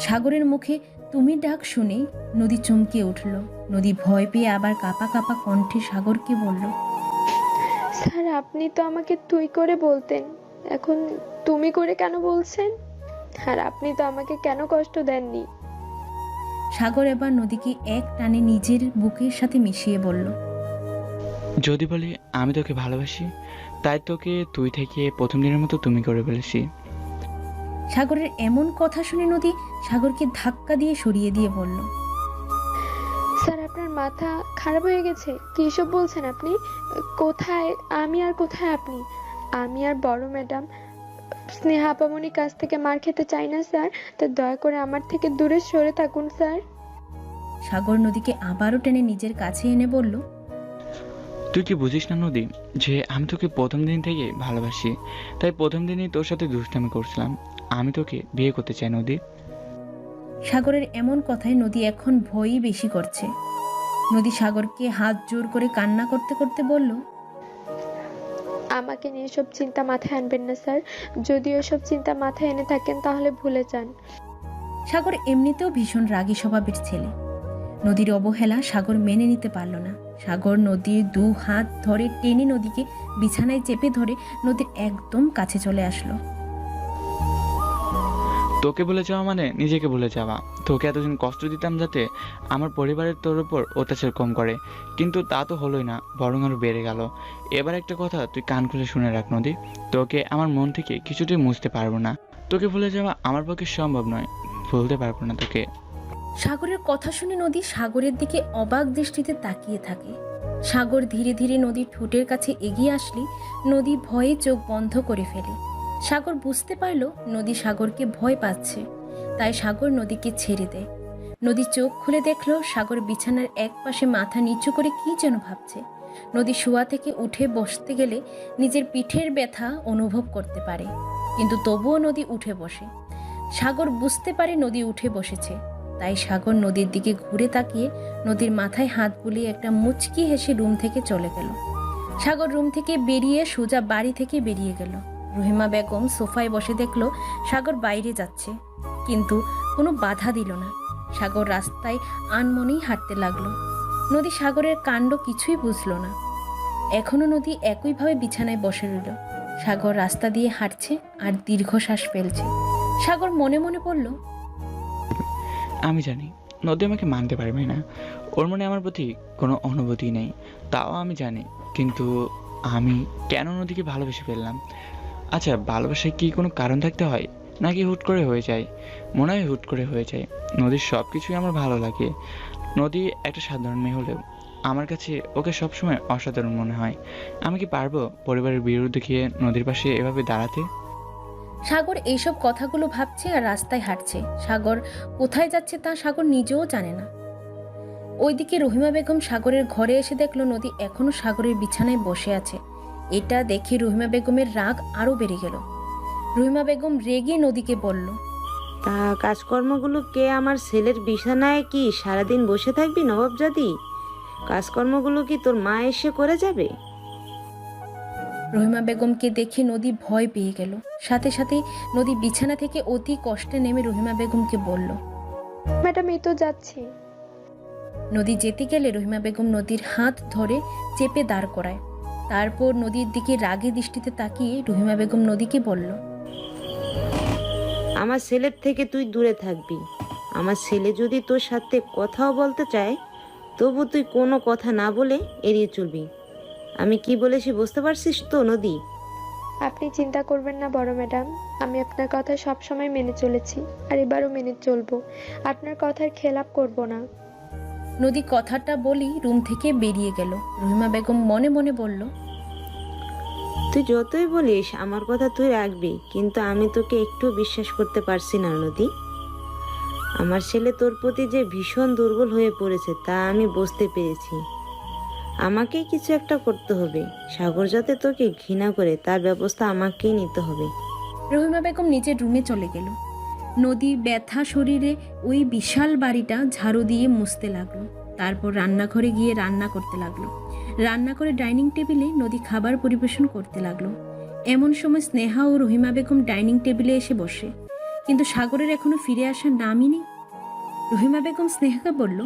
সাগরের মুখে তুমি ডাক শুনে নদী চমকে উঠল। নদী ভয় পেয়ে আবার কাঁপা কাঁপা কণ্ঠে সাগরকে বলল, স্যার আপনি তো আমাকে তুই করে বলতেন, এখন তুমি করে কেন বলছেন? আর আপনি তো আমাকে কেন কষ্ট দেননি? সাগর এবার নদীকে এক টানে নিজের বুকের সাথে মিশিয়ে বলল, যদি বলি আমি তোকে ভালোবাসি, তাই তোকে তুই থেকে প্রথম দিনের মতো তুমি করে ফেলেছি। সাগরের এমন কথা শুনে নদী সাগরকে ধাক্কা দিয়ে সরিয়ে দিয়ে বলল, স্যার আপনার মাথা খারাপ হয়ে গেছে, কি সব বলছেন আপনি? কোথায় আমি আর কোথায় আপনি? আমি আর বড় ম্যাডাম স্নেহা আপামনির কাছ থেকে মার খেতে চাই না স্যার, তো দয়া করে আমার থেকে দূরে সরে থাকুন স্যার। সাগর নদীকে আবারও টেনে নিজের কাছে এনে বলল, তুই কি বুঝিস না নদী, যে আমি তোকে প্রথম দিন থেকে ভালোবাসি, তাই প্রথম দিনই তোর সাথে দুষ্টামি করছিলাম। আমি তোকে বিয়ে করতে চাই নদী। সাগরের এমন কথায় নদী এখন ভয়ই বেশি করছে। নদী সাগরকে হাত জোর করে কান্না করতে করতে বলল, আমাকে নিয়ে সব চিন্তা মাথায় আনবেন না স্যার, যদি ওসব চিন্তা মাথায় এনে থাকেন তাহলে ভুলে যান। সাগর এমনিতেও ভীষণ রাগী স্বভাবের ছেলে। নদীর অবহেলা সাগর মেনে নিতে পারল না। সাগর নদীর দু হাত ধরে টেনে নদীকে বিছানায় চেপে ধরে নদীর একদম কাছে চলে আসলো। তোকে ভুলে যাওয়া মানে নিজেকে ভুলে যাওয়া। তোকে এতদিন কষ্ট দিতাম যাতে আমার পরিবারের তোর উপর অত্যাচার কম করে, কিন্তু তা তো হলোই না, বরং আরো বেড়ে গেল। এবার একটা কথা তুই কান খুলে শুনে রাখ নদী, তোকে আমার মন থেকে কিছুতেই মুছতে পারবো না। তোকে ভুলে যাওয়া আমার পক্ষে সম্ভব নয়, ভুলতে পারবো না তোকে। সাগরের কথা শুনে নদী সাগরের দিকে অবাক দৃষ্টিতে তাকিয়ে থাকে। সাগর ধীরে ধীরে নদীর ঠোঁটের কাছে এগিয়ে আসলে নদী ভয়ে চোখ বন্ধ করে ফেলে। সাগর বুঝতে পারল নদী সাগরকে ভয় পাচ্ছে, তাই সাগর নদীকে ছেড়ে দেয়। নদী চোখ খুলে দেখলো সাগর বিছানার এক পাশে মাথা নিচু করে কি যেন ভাবছে। নদী শোয়া থেকে উঠে বসতে গেলে নিজের পিঠের ব্যথা অনুভব করতে পারে, কিন্তু তবুও নদী উঠে বসে। সাগর বুঝতে পারে নদী উঠে বসেছে, তাই সাগর নদীর দিকে ঘুরে তাকিয়ে নদীর মাথায় হাত বুলিয়ে একটা মুচকি হেসে রুম থেকে চলে গেল। সাগর রুম থেকে বেরিয়ে সোজা বাড়ি থেকে বেরিয়ে গেল। রহিমা বেগম সোফায় বসে দেখলো সাগর বাইরে যাচ্ছে, কিন্তু কোনো বাধা দিল না। সাগর রাস্তায় আনমনেই হাঁটতে লাগলো। নদী সাগরের কাণ্ড কিছুই বুঝলো না। এখনো নদী একইভাবে বিছানায় বসে রইল। সাগর রাস্তা দিয়ে হাঁটছে আর দীর্ঘশ্বাস ফেলছে। সাগর মনে মনে বলল, আমি জানি নদী আমাকে মানতে পারবে না, ওর মনে আমার প্রতি কোনো অনুভূতি নেই, তাও আমি জানি। কিন্তু আমি কেন নদীকে ভালোবেসে ফেললাম? আচ্ছা, ভালোবাসায় কি কোনো কারণ থাকতে হয়, নাকি হুট করে হয়ে যায়? মনে হয় হুট করে হয়ে যায়। নদীর সব কিছুই আমার ভালো লাগে। নদী একটা সাধারণ মেয়ে হলেও আমার কাছে ওকে সবসময় অসাধারণ মনে হয়। আমি কি পারবো পরিবারের বিরুদ্ধে গিয়ে নদীর পাশে এভাবে দাঁড়াতে? সাগর এইসব কথাগুলো ভাবছে আর রাস্তায় হাঁটছে। সাগর কোথায় যাচ্ছে তা সাগর নিজেও জানে না। ওইদিকে রহিমা বেগম সাগরের ঘরে এসে দেখলো নদী এখনো সাগরের বিছানায় বসে আছে। এটা দেখে রহিমা বেগমের রাগ আরো বেড়ে গেল। রহিমা বেগম রেগে নদীকে বলল, তা কাজকর্মগুলো কে আমার ছেলের বিছানায় কি সারাদিন বসে থাকবি নবাবজাদি? কাজকর্মগুলো কি তোর মা এসে করে যাবে? রহিমা বেগমকে দেখে নদী ভয় পেয়ে গেল। সাথে সাথে নদী বিছানা থেকে অতি কষ্টে নেমে রহিমা বেগমকে বলল, ম্যাডাম এই তো যাচ্ছি। নদী যেতে গেলে রহিমা বেগম নদীর হাত ধরে চেপে দাঁড় করায়। তারপর নদীর দিকে রাগে দৃষ্টিতে তাকিয়ে রহিমা বেগম নদীকে বলল, আমার ছেলের থেকে তুই দূরে থাকবি। আমার ছেলে যদি তোর সাথে কথাও বলতে চায়, তবু তুই কোনো কথা না বলে এড়িয়ে চলবি। আমি কি বলেছি বুঝতে পারছিস তো নদী? আপনি চিন্তা করবেন না বড় ম্যাডাম, আমি আপনার কথা সব সময় মেনে চলেছি, আর এবারও মেনে চলবো। আপনার কথার খেলাপ করব না। নদী কথাটা বলি রুম থেকে বেরিয়ে গেল। রহিমা বেগম মনে মনে বলল, তুই যতই বলিস আমার কথা তুই রাখবি, কিন্তু আমি তোকে একটু বিশ্বাস করতে পারছি না নদী। আমার ছেলে তোর প্রতি যে ভীষণ দুর্বল হয়ে পড়েছে তা আমি বুঝতে পেরেছি। আমাকেই কিছু একটা করতে হবে। সাগর যাতে তোকে ঘৃণা করে তার ব্যবস্থা আমাকেই নিতে হবে। রহিমা বেগম নিজের রুমে চলে গেল। নদী ব্যথা শরীরে ওই বিশাল বাড়িটা ঝাড়ু দিয়ে মুছতে লাগলো। তারপর রান্নাঘরে গিয়ে রান্না করতে লাগলো। রান্না করে ডাইনিং টেবিলে নদী খাবার পরিবেশন করতে লাগলো। এমন সময় স্নেহা ও রহিমা বেগম ডাইনিং টেবিলে এসে বসে, কিন্তু সাগরের এখনো ফিরে আসার নামই নেই। রহিমা বেগম স্নেহাকে বলল,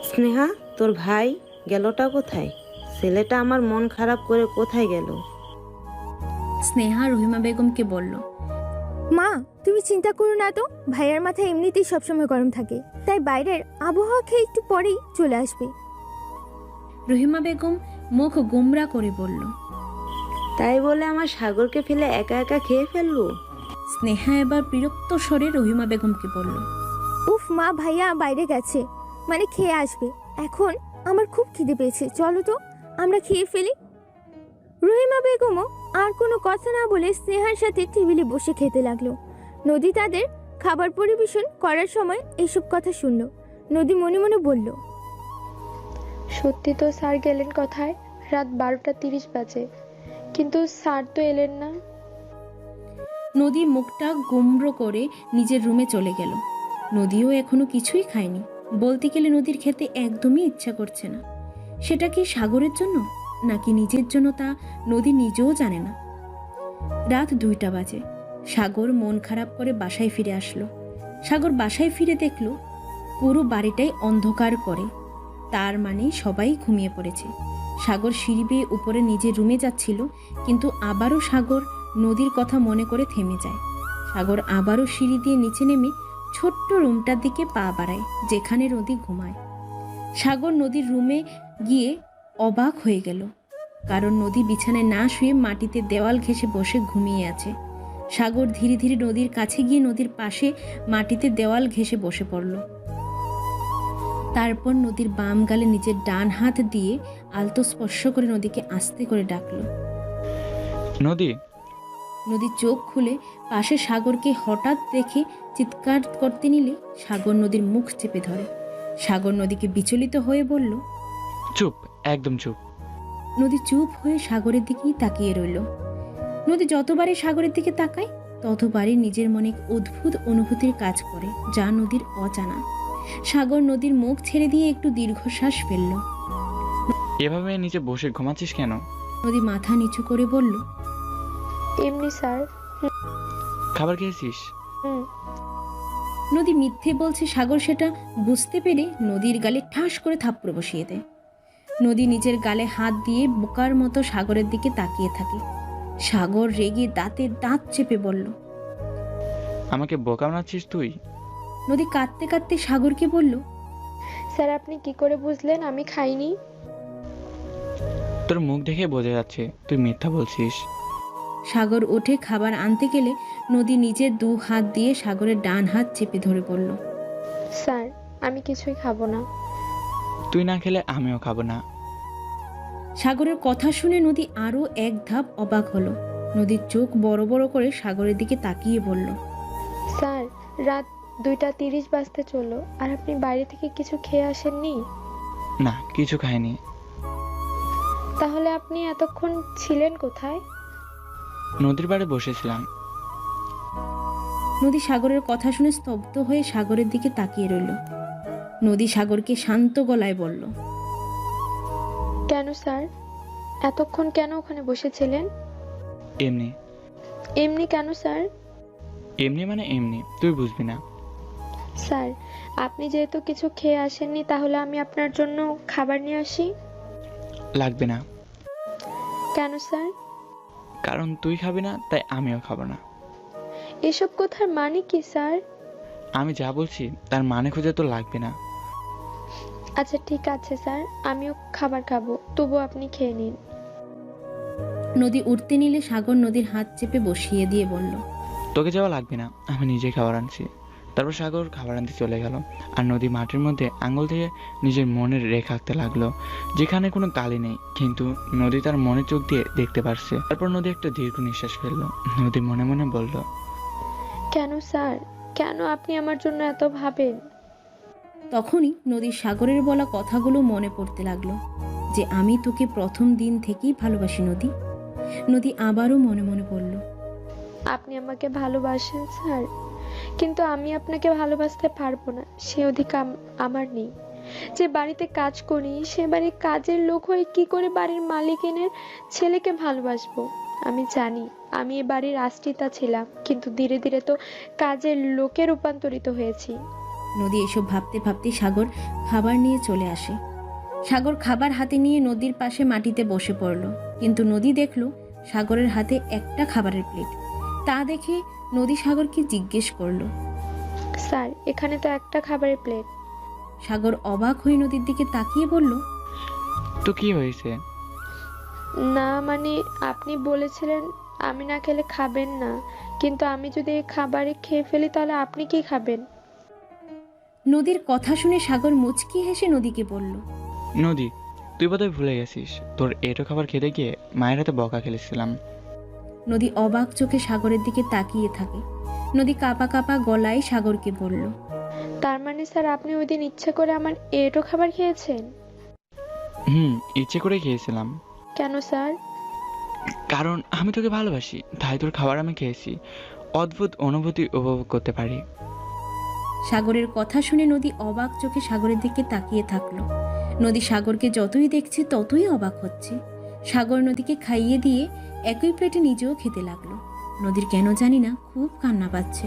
স্নেহা, তোর ভাই গেলটা কোথায়? ছেলেটা আমার মন খারাপ করে কোথায় গেল? স্নেহা রহিমা বেগমকে বলল, মা, তুমি চিন্তা করো না তো, ভাইয়ার মাথা এমনিতেই সবসময় গরম থাকে, তাই বাইরের আবহাওয়া খেয়ে একটু পরেই চলে আসবে। রহিমা বেগম মুখ গোমরা করে বলল। তাই বলে আমার সাগরকে ফেলে একা একা খেয়ে ফেলবো? স্নেহা এবার বিরক্ত স্বরে রহিমা বেগমকে বলল, উফ মা, ভাইয়া বাইরে গেছে, মানে খেয়ে আসবে। এখন আমার খুব খিদে পেয়েছে, চলো তো আমরা খেয়ে ফেলি। রহিমা বেগমও আর কোনো কথা না বলে স্নেহার সাথে টেবিলে বসে খেতে লাগলো। নদী তাদের খাবার পরিবেশন করার সময় এইসব কথা শুনল। নদী মনে মনে বলল, সত্যি তো স্যার গেলেন কোথায়? রাত 12:30 বাজে, কিন্তু স্যার তো এলেন না। নদী মুখটা গোমড়ো করে নিজের রুমে চলে গেল। নদীও এখনো কিছুই খায়নি। বলতে গেলে নদীর খেতে একদমই ইচ্ছা করছে না। সেটা কি সাগরের জন্য নাকি নিজের জন্য তা নদী নিজেও জানে না। রাত 2টা বাজে। সাগর মন খারাপ করে বাসায় ফিরে আসলো। সাগর বাসায় ফিরে দেখলো পুরো বাড়িটাই অন্ধকার করে, তার মানে সবাই ঘুমিয়ে পড়েছে। সাগর সিঁড়ি বেয়ে উপরে নিজের রুমে যাচ্ছিল, কিন্তু আবারও সাগর নদীর কথা মনে করে থেমে যায়। সাগর আবারও সিঁড়ি দিয়ে নিচে নেমে ছোট্ট রুমটার দিকে পা বাড়ায় যেখানে নদী ঘুমায়। সাগর নদীর রুমে গিয়ে অবাক হয়ে গেল, কারণ নদী বিছানায় না শুয়ে মাটিতে দেওয়াল ঘেঁষে বসে ঘুমিয়ে আছে। সাগর ধীরে ধীরে নদীর কাছে গিয়ে নদীর পাশে মাটিতে দেওয়াল ঘেঁষে বসে পড়ল। তারপর নদীর বাম গালে নিজের ডান হাত দিয়ে আলতো স্পর্শ করে নদীকে আস্তে করে ডাকলো। নদী। নদী চোখ খুলে পাশে সাগরকে হঠাৎ দেখে চিৎকার করতে নিলে সাগর নদীর মুখ চেপে ধরে। সাগর নদীকে বিচলিত হয়ে বলল, চুপ, একদম চুপ। নদী চুপ হয়ে সাগরের দিকেই তাকিয়ে রইল। নদী যতবারই সাগরের দিকে তাকায় ততবারই নিজের মনে এক অদ্ভুত অনুভূতির কাজ করে, যা নদীর অজানা। সাগর নদীর মুখ ছেড়ে দিয়ে একটু দীর্ঘশ্বাস ফেলল। এভাবে নিচে বসে ঘুমাচ্ছিস কেন? নদী মাথা নিচু করে বলল, এমনি স্যার। খাবার খেয়েছিস? হুম। নদী মিথ্যে বলছে সাগর সেটা বুঝতে পেরে নদীর গালে ঠাস করে থাপ্পড় বসিয়ে দেয়। নদী নিজের গালে হাত দিয়ে বোকার মতো সাগরের দিকে তাকিয়ে থাকে। সাগর রেগে দাঁতে দাঁত চেপে বলল, আমাকে বোকা বানাচ্ছিস তুই? নদী কাঁদতে কাঁদতে সাগরকে বলল, স্যার আপনি কি করে বুঝলেন আমি খাইনি? তোর মুখ দেখে বোঝা যাচ্ছে তুই মিথ্যা বলছিস। সাগর ওঠে খাবার আনতে গেলে নদী নিজের 2 হাত দিয়ে সাগরের ডান হাত চেপে ধরে বলল, স্যার আমি কিছুই খাবো না। তুই না খেলে আমিও খাবো না। সাগরের কথা শুনে নদী আরো এক ধাপ অবাক হলো। নদীর চোখ বড় বড় করে সাগরের দিকে তাকিয়ে বলল, স্যার রাত 2:30 বাজতে চললো, আর আপনি বাইরে থেকে কিছু খেয়ে আসেননি? না, কিছু খাইনি। তাহলে আপনি এতক্ষণ ছিলেন কোথায়? নদীর পাড়ে বসেছিলাম। নদী সাগরের কথা শুনে স্তব্ধ হয়ে সাগরের দিকে তাকিয়ে রইল। নদী সাগরকে শান্ত গলায় বলল, কেন স্যার, এতক্ষণ কেন ওখানে বসেছিলেন? এমনি। এমনি কেন স্যার? এমনি মানে এমনি, তুই বুঝবি না। স্যার আপনি যেহেতু কিছু খেয়ে আসেননি, তাহলে আমি আপনার জন্য খাবার নিয়ে আসি? লাগবে না। কেন স্যার? কারণ তুই খাবি না, তাই আমিও খাবো না। এসব কথার মানে কি স্যার? আমি যা বলছি তার মানে খুঁজে তো লাগবে না। আচ্ছা ঠিক আছে স্যার, আমিও খাবার খাবো, তবু আপনি খেয়ে নিন। নদী উঠতে নিলে সাগর নদীর হাত চেপে বসিয়ে দিয়ে বলল, তোকে যাওয়া লাগবে না, আমি নিজেই খাবার আনছি। তারপর সাগর খাবার আনতে চলে গেল, আর নদী মাটির মধ্যে আঙুল দিয়ে নিজের মনের রেখা আঁকতে লাগলো, যেখানে কোনো কালি নেই, কিন্তু নদী তার মনে চোখ দিয়ে দেখতে পারছে। তারপর নদী একটা দীর্ঘ নিঃশ্বাস ফেললো। নদী মনে মনে বলল, কেন স্যার, কেন আপনি আমার জন্য এত ভাবেন? তখনই নদীর সাগরের বলা কথাগুলো মনে পড়তে লাগলো, যে আমি তোকে প্রথম দিন থেকেই ভালোবাসি নদী। নদী আবারও মনে মনে বলল, আপনি আমাকে ভালোবাসেন স্যার, কিন্তু আমি আপনাকে ভালোবাসতে পারবো না, সে অধিকার আমার নেই। যে বাড়িতে কাজ করি, সে বাড়ির কাজের লোক হয়ে কি করে বাড়ির মালিকিনের ছেলেকে ভালোবাসবো? আমি জানি আমি এ বাড়ির আশ্রিতা ছিলাম, কিন্তু ধীরে ধীরে তো কাজের লোকে রূপান্তরিত হয়েছি। নদী এসব ভাবতে ভাবতে সাগর খাবার নিয়ে চলে আসে। সাগর খাবার হাতে নিয়ে নদীর পাশে মাটিতে বসে পড়ল, কিন্তু নদী দেখল সাগরের হাতে একটা খাবারের প্লেট। তা দেখে নদী সাগরকে জিজ্ঞেস করলো। স্যার, এখানে তো একটা খাবারের প্লেট। সাগর অবাক হয়ে নদীর দিকে তাকিয়ে বলল, তো কি হয়েছে? না মানে আপনি বলেছিলেন আমি না খেলে খাবেন না, কিন্তু আমি যদি এই খাবারে খেয়ে ফেলি তাহলে আপনি কি খাবেন? নদীর কথা শুনে সাগর মুচকি হেসে নদীকে বলল, নদী, তুই বোধহয় ভুলে গেছিস, তোর এটো খাবার খেতে গিয়ে মায়ের হাতে বকা খেলেছিলাম। নদী অবাক চোখে সাগরের দিকে তাকিয়ে থাকে। নদী কাঁপা কাঁপা গলায় সাগরকে বলল, তার মানে স্যার আপনি ওই দিন ইচ্ছে করে আমার এটো খাবার খেয়েছেন? ইচ্ছে করে খেয়েছিলাম। কেন স্যার? কারণ আমি তোকে ভালোবাসি, তাই তোর খাবার আমি খেয়েছি। অদ্ভুত অনুভূতি উপভোগ করতে পারি। সাগরের কথা শুনে নদী অবাক চোখে সাগরের দিকে তাকিয়ে থাকলো। নদী সাগরকে যতই দেখছে ততই অবাক হচ্ছে। সাগর নদীকে খাইয়ে দিয়ে একই প্লেটে নিজেও খেতে লাগলো। নদীর কেন জানি না খুব কান্না পাচ্ছে।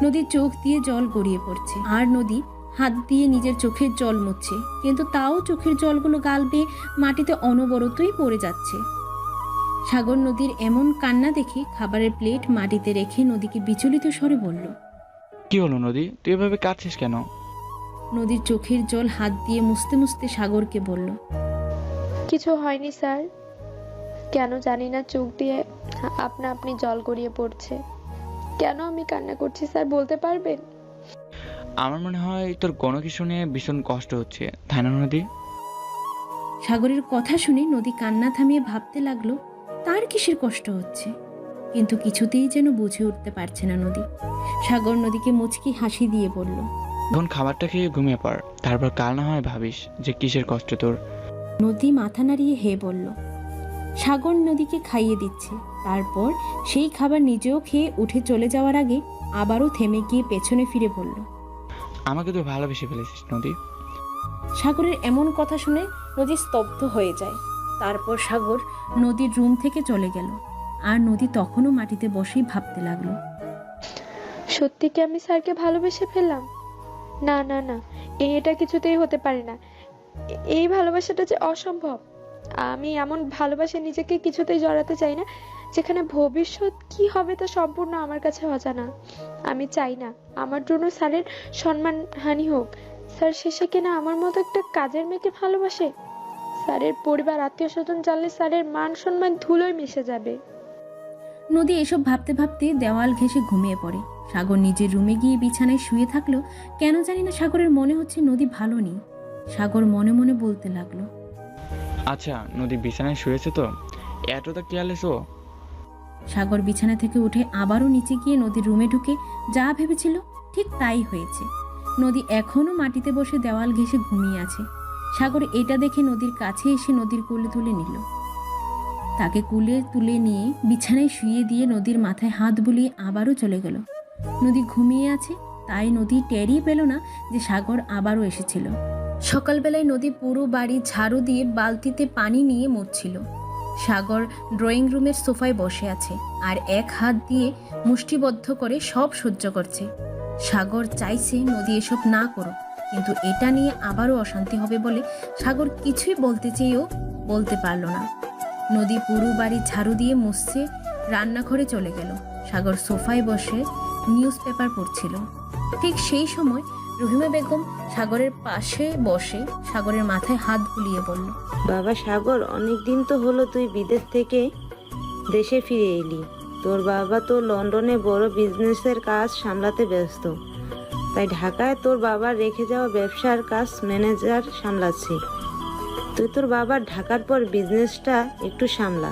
নদীর চোখ দিয়ে জল গড়িয়ে পড়ছে, আর নদী হাত দিয়ে নিজের চোখের জল মুছছে, কিন্তু তাও চোখের জলগুলো গাল বেয়ে মাটিতে অনবরতই পড়ে যাচ্ছে। সাগর নদীর এমন কান্না দেখে খাবারের প্লেট মাটিতে রেখে নদীকে বিচলিত স্বরে বলল, কি হলো নদী, তুই এভাবে কাঁদছিস কেন? নদীর চোখের জল হাত দিয়ে মুছতে মুছতে সাগরকে বলল, কিছু হয়নি স্যার, কেন জানি না চোখ দিয়ে আপনা আপনি জল গড়িয়ে পড়ছে। কেন আমি কান্না করছি স্যার বলতে পারবেন? আমার মনে হয় তোর কোনো কিছু নিয়ে ভীষণ কষ্ট হচ্ছে, তাই না নদী? সাগরের কথা শুনে নদী কান্না থামিয়ে ভাবতে লাগলো তার কিসের কষ্ট হচ্ছে, কিন্তু কিছুতেই যেন বুঝে উঠতে পারছে না নদী। সাগর নদীকে মুচকি হাসি দিয়ে বলল, এখন খাবারটা খেয়ে ঘুমিয়ে পড়, তারপর কাল না হয় ভাবিস যে কিসের কষ্ট তোর। নদী মাথা নাড়িয়ে হে বলল। সাগর নদীকে খাইয়ে দিচ্ছে, তারপর সেই খাবার নিজেও খেয়ে উঠে চলে যাওয়ার আগে আবারও থেমে গিয়ে পেছনে ফিরে বলল, আমাকে তুই ভালোবেসে ফেলেছিস নদী। সাগরের এমন কথা শুনে নদী স্তব্ধ হয়ে যায়। তারপর সাগর নদীর রুম থেকে চলে গেল, আর নদী তখনও মাটিতে বসেই ভাবতে লাগলো। সত্যি কি আমি স্যারকে ভালোবেসে ফেললাম? না না না, এটা কিছুতেই হতে পারে না। এই ভালোবাসাটা যে অসম্ভব। আমি এমন ভালোবাসে নিজেকে কিছুতেই জড়াতে চাই না যেখানে ভবিষ্যৎ কি হবে তা সম্পূর্ণ আমার কাছে অজানা। আমি চাই না আমার জন্য স্যারের সম্মানহানি হোক। স্যার শেষে কিনা আমার মতো একটা কাজের মেয়েকে ভালোবাসে। স্যারের পরিবার আত্মীয় স্বজন জানলে স্যারের মান সম্মান ধুলোয় মিশে যাবে। নদী এসব ভাবতে ভাবতে দেওয়াল ঘেঁষে ঘুমিয়ে পড়ে। সাগর নিজের রুমে গিয়ে বিছানায় শুয়ে থাকলো। কেন জানি না সাগরের মনে হচ্ছে নদী ভালো নেই। সাগর মনে মনে বলতে লাগলো, আচ্ছা নদী বিছানায় শুয়েছে তো, এতটা কেয়ারলেস ও? সাগর বিছানা থেকে উঠে আবারও নিচে গিয়ে নদীর রুমে ঢুকে যা ভেবেছিল ঠিক তাই হয়েছে। নদী এখনো মাটিতে বসে দেওয়াল ঘেঁষে ঘুমিয়ে আছে। সাগর এটা দেখে নদীর কাছে এসে নদীর কোলে তুলে নিল। তাকে কুলে তুলে নিয়ে বিছানায় শুয়ে দিয়ে নদীর মাথায় হাত বুলিয়ে আবারও চলে গেল। নদী ঘুমিয়ে আছে, তাই নদী টেরই পেল না যে সাগর আবারও এসেছিল। সকালবেলায় নদী পুরো বাড়ি ঝাড়ু দিয়ে বালতিতে পানি নিয়ে মুছছিল। সাগর ড্রয়িং রুমের সোফায় বসে আছে আর এক হাত দিয়ে মুষ্টিবদ্ধ করে সব সহ্য করছে। সাগর চাইছে নদী এসব না করো, কিন্তু এটা নিয়ে আবারও অশান্তি হবে বলে সাগর কিছুই বলতে চেয়েও বলতে পারল না। নদী পুরো বাড়ি ঝাড়ু দিয়ে মুছছে, রান্নাঘরে চলে গেল। সাগর সোফায় বসে নিউজ পেপার পড়ছিল। ঠিক সেই সময় রহিমা বেগম সাগরের পাশে বসে সাগরের মাথায় হাত বুলিয়ে বলল, বাবা সাগর, অনেক দিন তো হলো তুই বিদেশ থেকে দেশে ফিরে এলি। তোর বাবা তো লন্ডনে বড় বিজনেসের কাজ সামলাতে ব্যস্ত, তাই ঢাকায় তোর বাবার রেখে যাওয়া ব্যবসার কাজ ম্যানেজার সামলাচ্ছে। তুই তোর বাবার ঢাকার পর বিজনেসটা একটু সামলা,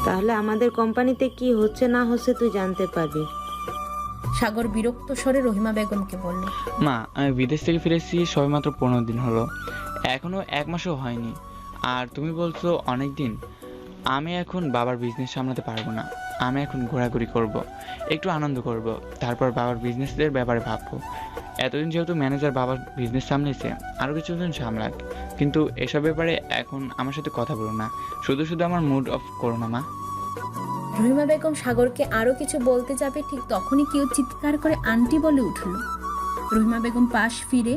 তাহলে আমাদের কোম্পানিতে কি হচ্ছে না হচ্ছে তুই জানতে পারবি। সাগর বিরক্ত স্বরে রহিমা বেগমকে বলল, মা, আমি বিদেশ থেকে ফিরেছি সবেমাত্র 15 দিন হলো, এখনো 1 মাসও হয়নি, আর তুমি বলছো অনেক দিন। আমি এখন বাবার বিজনেস সামলাতে পারবো না। আমি এখন ঘোরাঘুরি করব, একটু আনন্দ করব, তারপর বাবার বিজনেসের ব্যাপারে ভাববো। এতদিন যেহেতু ম্যানেজার বাবার বিজনেস সামলেছে, আরও কিছুদিন সামলাক, কিন্তু এসব ব্যাপারে এখন আমার সাথে কথা বলো না। শুধু শুধু আমার মুড অফ করো না মা। রহিমা বেগম সাগরকে আরও কিছু বলতে যাবে, ঠিক তখনই কেউ চিৎকার করে আন্টি বলে উঠল। রহিমা বেগম পাশ ফিরে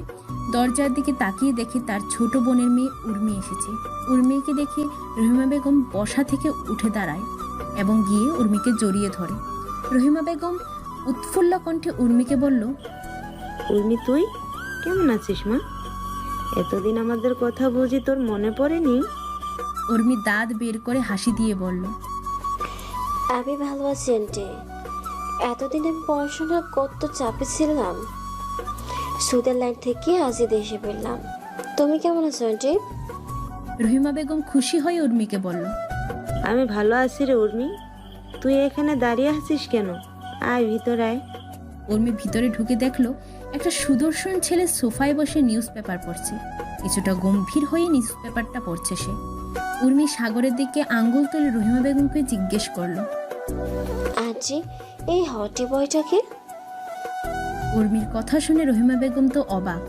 দরজার দিকে তাকিয়ে দেখে তার ছোট বোনের মেয়ে উর্মি এসেছে। উর্মিকে দেখে রহিমা বেগম বসা থেকে উঠে দাঁড়ায় এবং গিয়ে উর্মিকে জড়িয়ে ধরে। রহিমা বেগম উৎফুল্ল কণ্ঠে উর্মিকে বলল, উর্মি, তুই কেমন আছিস মা? এতদিন আমাদের কথা বুঝি তোর মনে পড়েনি? উর্মি দাঁত বের করে হাসি দিয়ে বলল, আমি ভালো আছি আন্টি। এতদিন আমি পড়াশোনা কত চাপে ছিলাম, সুইজারল্যান্ড থেকে আজই দেশে ফিরলাম। তুমি কেমন আছো আন্টি? রহিমা বেগম খুশি হয়ে উর্মিকে বলল, আমি ভালো আছি রে উর্মি। তুই এখানে দাঁড়িয়ে আছিস কেন? আয় ভিতরে আয়। উর্মি ভিতরে ঢুকে দেখলো একটা সুদর্শন ছেলে সোফায় বসে নিউজ পেপার পড়ছে। কিছুটা গম্ভীর হয়ে নিউজ পেপারটা পড়ছে সে। উর্মি সাগরের দিকে আঙ্গুল তুলে রহিমা বেগমকে জিজ্ঞেস করলো, আন্টি, এই হটি বয়টাকে? উর্মির কথা শুনে রহিমা বেগম তো অবাক।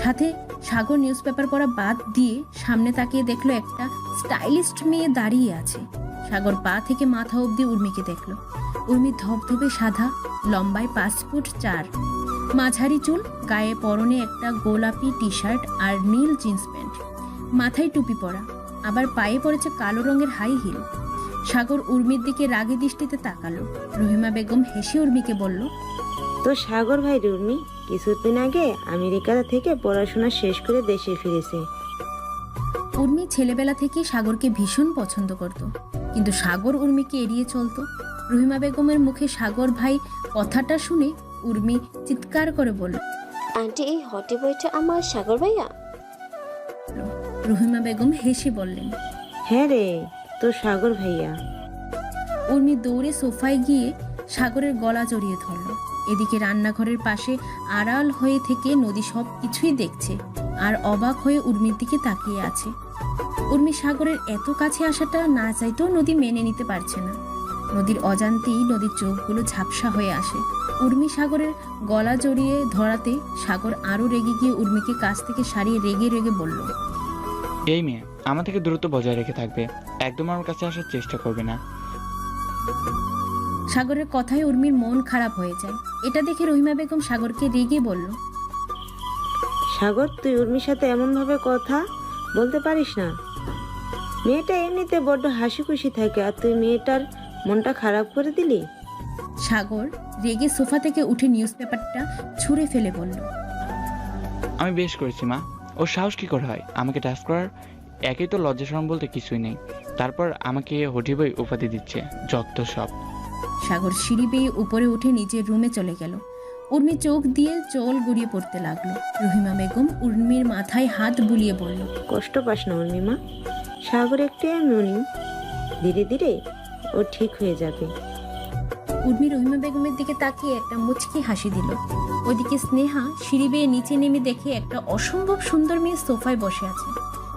সাথে সাগর নিউজ পেপার পড়া বাদ দিয়ে সামনে তাকিয়ে দেখলো একটা স্টাইলিস্ট মেয়ে দাঁড়িয়ে আছে। সাগর পা থেকে মাথা অবধি উর্মিকে দেখলো। উর্মি ধবধবে সাদা, লম্বায় 5 ফুট 4, মাঝারি চুল, গায়ে পরনে একটা গোলাপি টি শার্ট আর নীল জিন্স প্যান্ট, মাথায় টুপি পরা, আবার পায়ে পড়েছে কালো রঙের হাই হিল। সাগর উর্মির দিকে রাগী দৃষ্টিতে তাকালো। রহিমা বেগম হেসে উর্মিকে বলল, তো সাগর ভাই রে উর্মি কিছুদিন আগে আমেরিকা থেকে পড়াশোনা শেষ করে দেশে ফিরেছে। উর্মি ছেলেবেলা থেকে সাগরকে ভীষণ পছন্দ করত, কিন্তু সাগর উর্মিকে এড়িয়ে চলতো। রহিমা বেগমের মুখে সাগর ভাই কথাটা শুনে উর্মি চিৎকার করে বলল, আন্টি, এই হটি বয়টা আমার সাগর ভাইয়া? রহিমা বেগম হেসে বললেন, হ্যাঁ রে, তো সাগর ভাইয়া। উর্মি দৌড়ে সোফায় গিয়ে সাগরের গলা জড়িয়ে ধরল। এদিকে রান্নাঘরের পাশে আড়াল হয়ে থেকে নদী সব কিছুই দেখছে আর অবাক হয়ে উর্মির দিকে তাকিয়ে আছে। উর্মি সাগরের এত কাছে আসাটা না চাইতেও নদী মেনে নিতে পারছে না। নদীর অজান্তেই নদীর চোখগুলো ঝাপসা হয়ে আসে। উর্মি সাগরের গলা জড়িয়ে ধরাতে সাগর আরও রেগে গিয়ে উর্মিকে কাছ থেকে সারিয়ে রেগে রেগে বলল, এই মেয়ে আমার থেকে দূরত্ব বজায় রেখে থাকবে, একদম আমার কাছে আসার চেষ্টা করবে না। সাগরের কথায় উর্মির মন খারাপ হয়ে যায়। এটা দেখে রহিমা বেগম সাগরকে রেগে বলল, সাগর, তুই উর্মির সাথে এমন ভাবে কথা বলতে পারিস না। মেয়েটা এমনিতে বড্ড হাসি খুশি থাকে আর তুই মেয়েটার মনটা খারাপ করে দিলি। সাগর রেগে সোফা থেকে উঠে নিউজ পেপারটা ছুঁড়ে ফেলে বলল, আমি বেশ করেছি মা, ওর সাহস কি করে হয় আমাকে টাচ করার? একেই তো লজ্জা শরম বলতে কিছুই নেই, তারপর আমাকে হটিবই উপাধি দিচ্ছে, যত সব। সাগর সিঁড়ি বেয়ে উপরে উঠে নিজের রুমে চলে গেল। উর্মি চোখ দিয়ে জল গড়িয়ে পড়তে লাগলো। রহিমা বেগম উর্মির মাথায় হাত বুলিয়ে বলল, কষ্ট পাস না উর্মিমা, সাগর একটু এমনই, ধীরে ধীরে ও ঠিক হয়ে যাবে। উর্মি রহিমা বেগমের দিকে তাকিয়ে একটা মুচকি হাসি দিল। ওইদিকে স্নেহা সিঁড়ি বেয়ে নিচে নেমে দেখে একটা অসম্ভব সুন্দর মেয়ে সোফায় বসে আছে।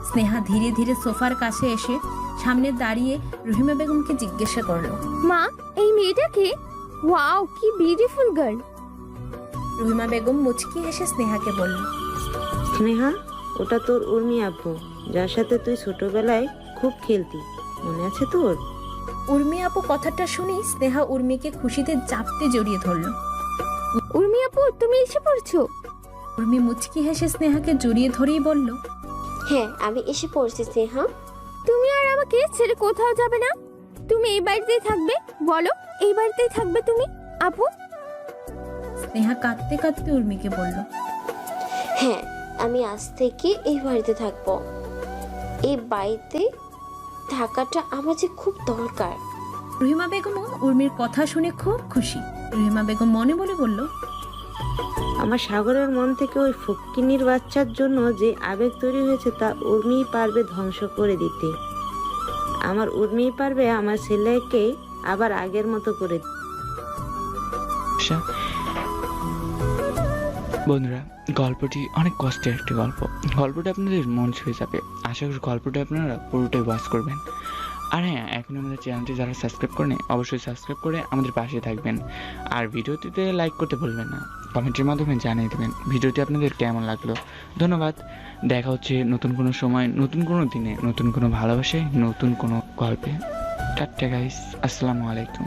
স্নেহা ধীরে ধীরে সোফার কাছে এসে সামনে দাঁড়িয়ে রহিমা বেগমকে জিজ্ঞাসা করলো, মা, এই মেয়েটা কে? ওয়াও, কি বিউটিফুল গার্ল। রহিমা বেগম মুচকি হেসে স্নেহাকে বলল, স্নেহা, ওটা তোর উর্মি আব্বু, যার সাথে তুই ছোটবেলায় খুব খেলতি, মনে আছে তোর? উর্মি আপু কথাটা শুনেই স্নেহা উর্মিকে খুশিতে চাপতে জড়িয়ে ধরলো। উর্মি আপু, তুমি এসে পড়ছো? উর্মি মুচকি হেসে স্নেহাকে জড়িয়ে ধরেই বলল, হ্যাঁ, আমি এসে পড়ছি স্নেহা। তুমি আর আমাকে ছেড়ে কোথাও যাবে না? তুমি এই বাড়িতেই থাকবে? বলো, এই বাড়িতেই থাকবে তুমি আপু? স্নেহা কাঁদতে কাঁদতে উর্মিকে বলল, হ্যাঁ, আমি আজ থেকে এই বাড়িতে থাকবো। এই বাড়িতে থাকাটা আমার যে খুব দরকার। রহিমা বেগমও উর্মির কথা শুনে খুব খুশি। রহিমা বেগম মনে মনে বলল, আমার সাগরের মন থেকে ওই ফকিন্নির বাচ্চার জন্য যে আবেগ তৈরি হয়েছে তা উর্মিই পারবে ধ্বংস করে দিতে। আমার উর্মিই পারবে আমার ছেলেকে আবার আগের মতো করে দিতে। আচ্ছা বন্ধুরা, গল্পটি অনেক কষ্টের একটি গল্পটা আপনাদের মন ছুঁয়ে যাবে। আশা করি গল্পটা আপনারা পুরোটাই ওয়াচ করবেন। আর হ্যাঁ, এখন আমাদের চ্যানেলটি যারা সাবস্ক্রাইব করেনি অবশ্যই সাবস্ক্রাইব করে আমাদের পাশে থাকবেন। আর ভিডিওটিতে লাইক করতে ভুলবেন না, কমেন্টের মাধ্যমে জানিয়ে দেবেন ভিডিওটি আপনাদের কেমন লাগলো। ধন্যবাদ। দেখা হচ্ছে নতুন কোনো সময়, নতুন কোনো দিনে, নতুন কোনো ভালোবাসায়, নতুন কোনো গল্পে। টাটা গাইস, আসসালামু আলাইকুম।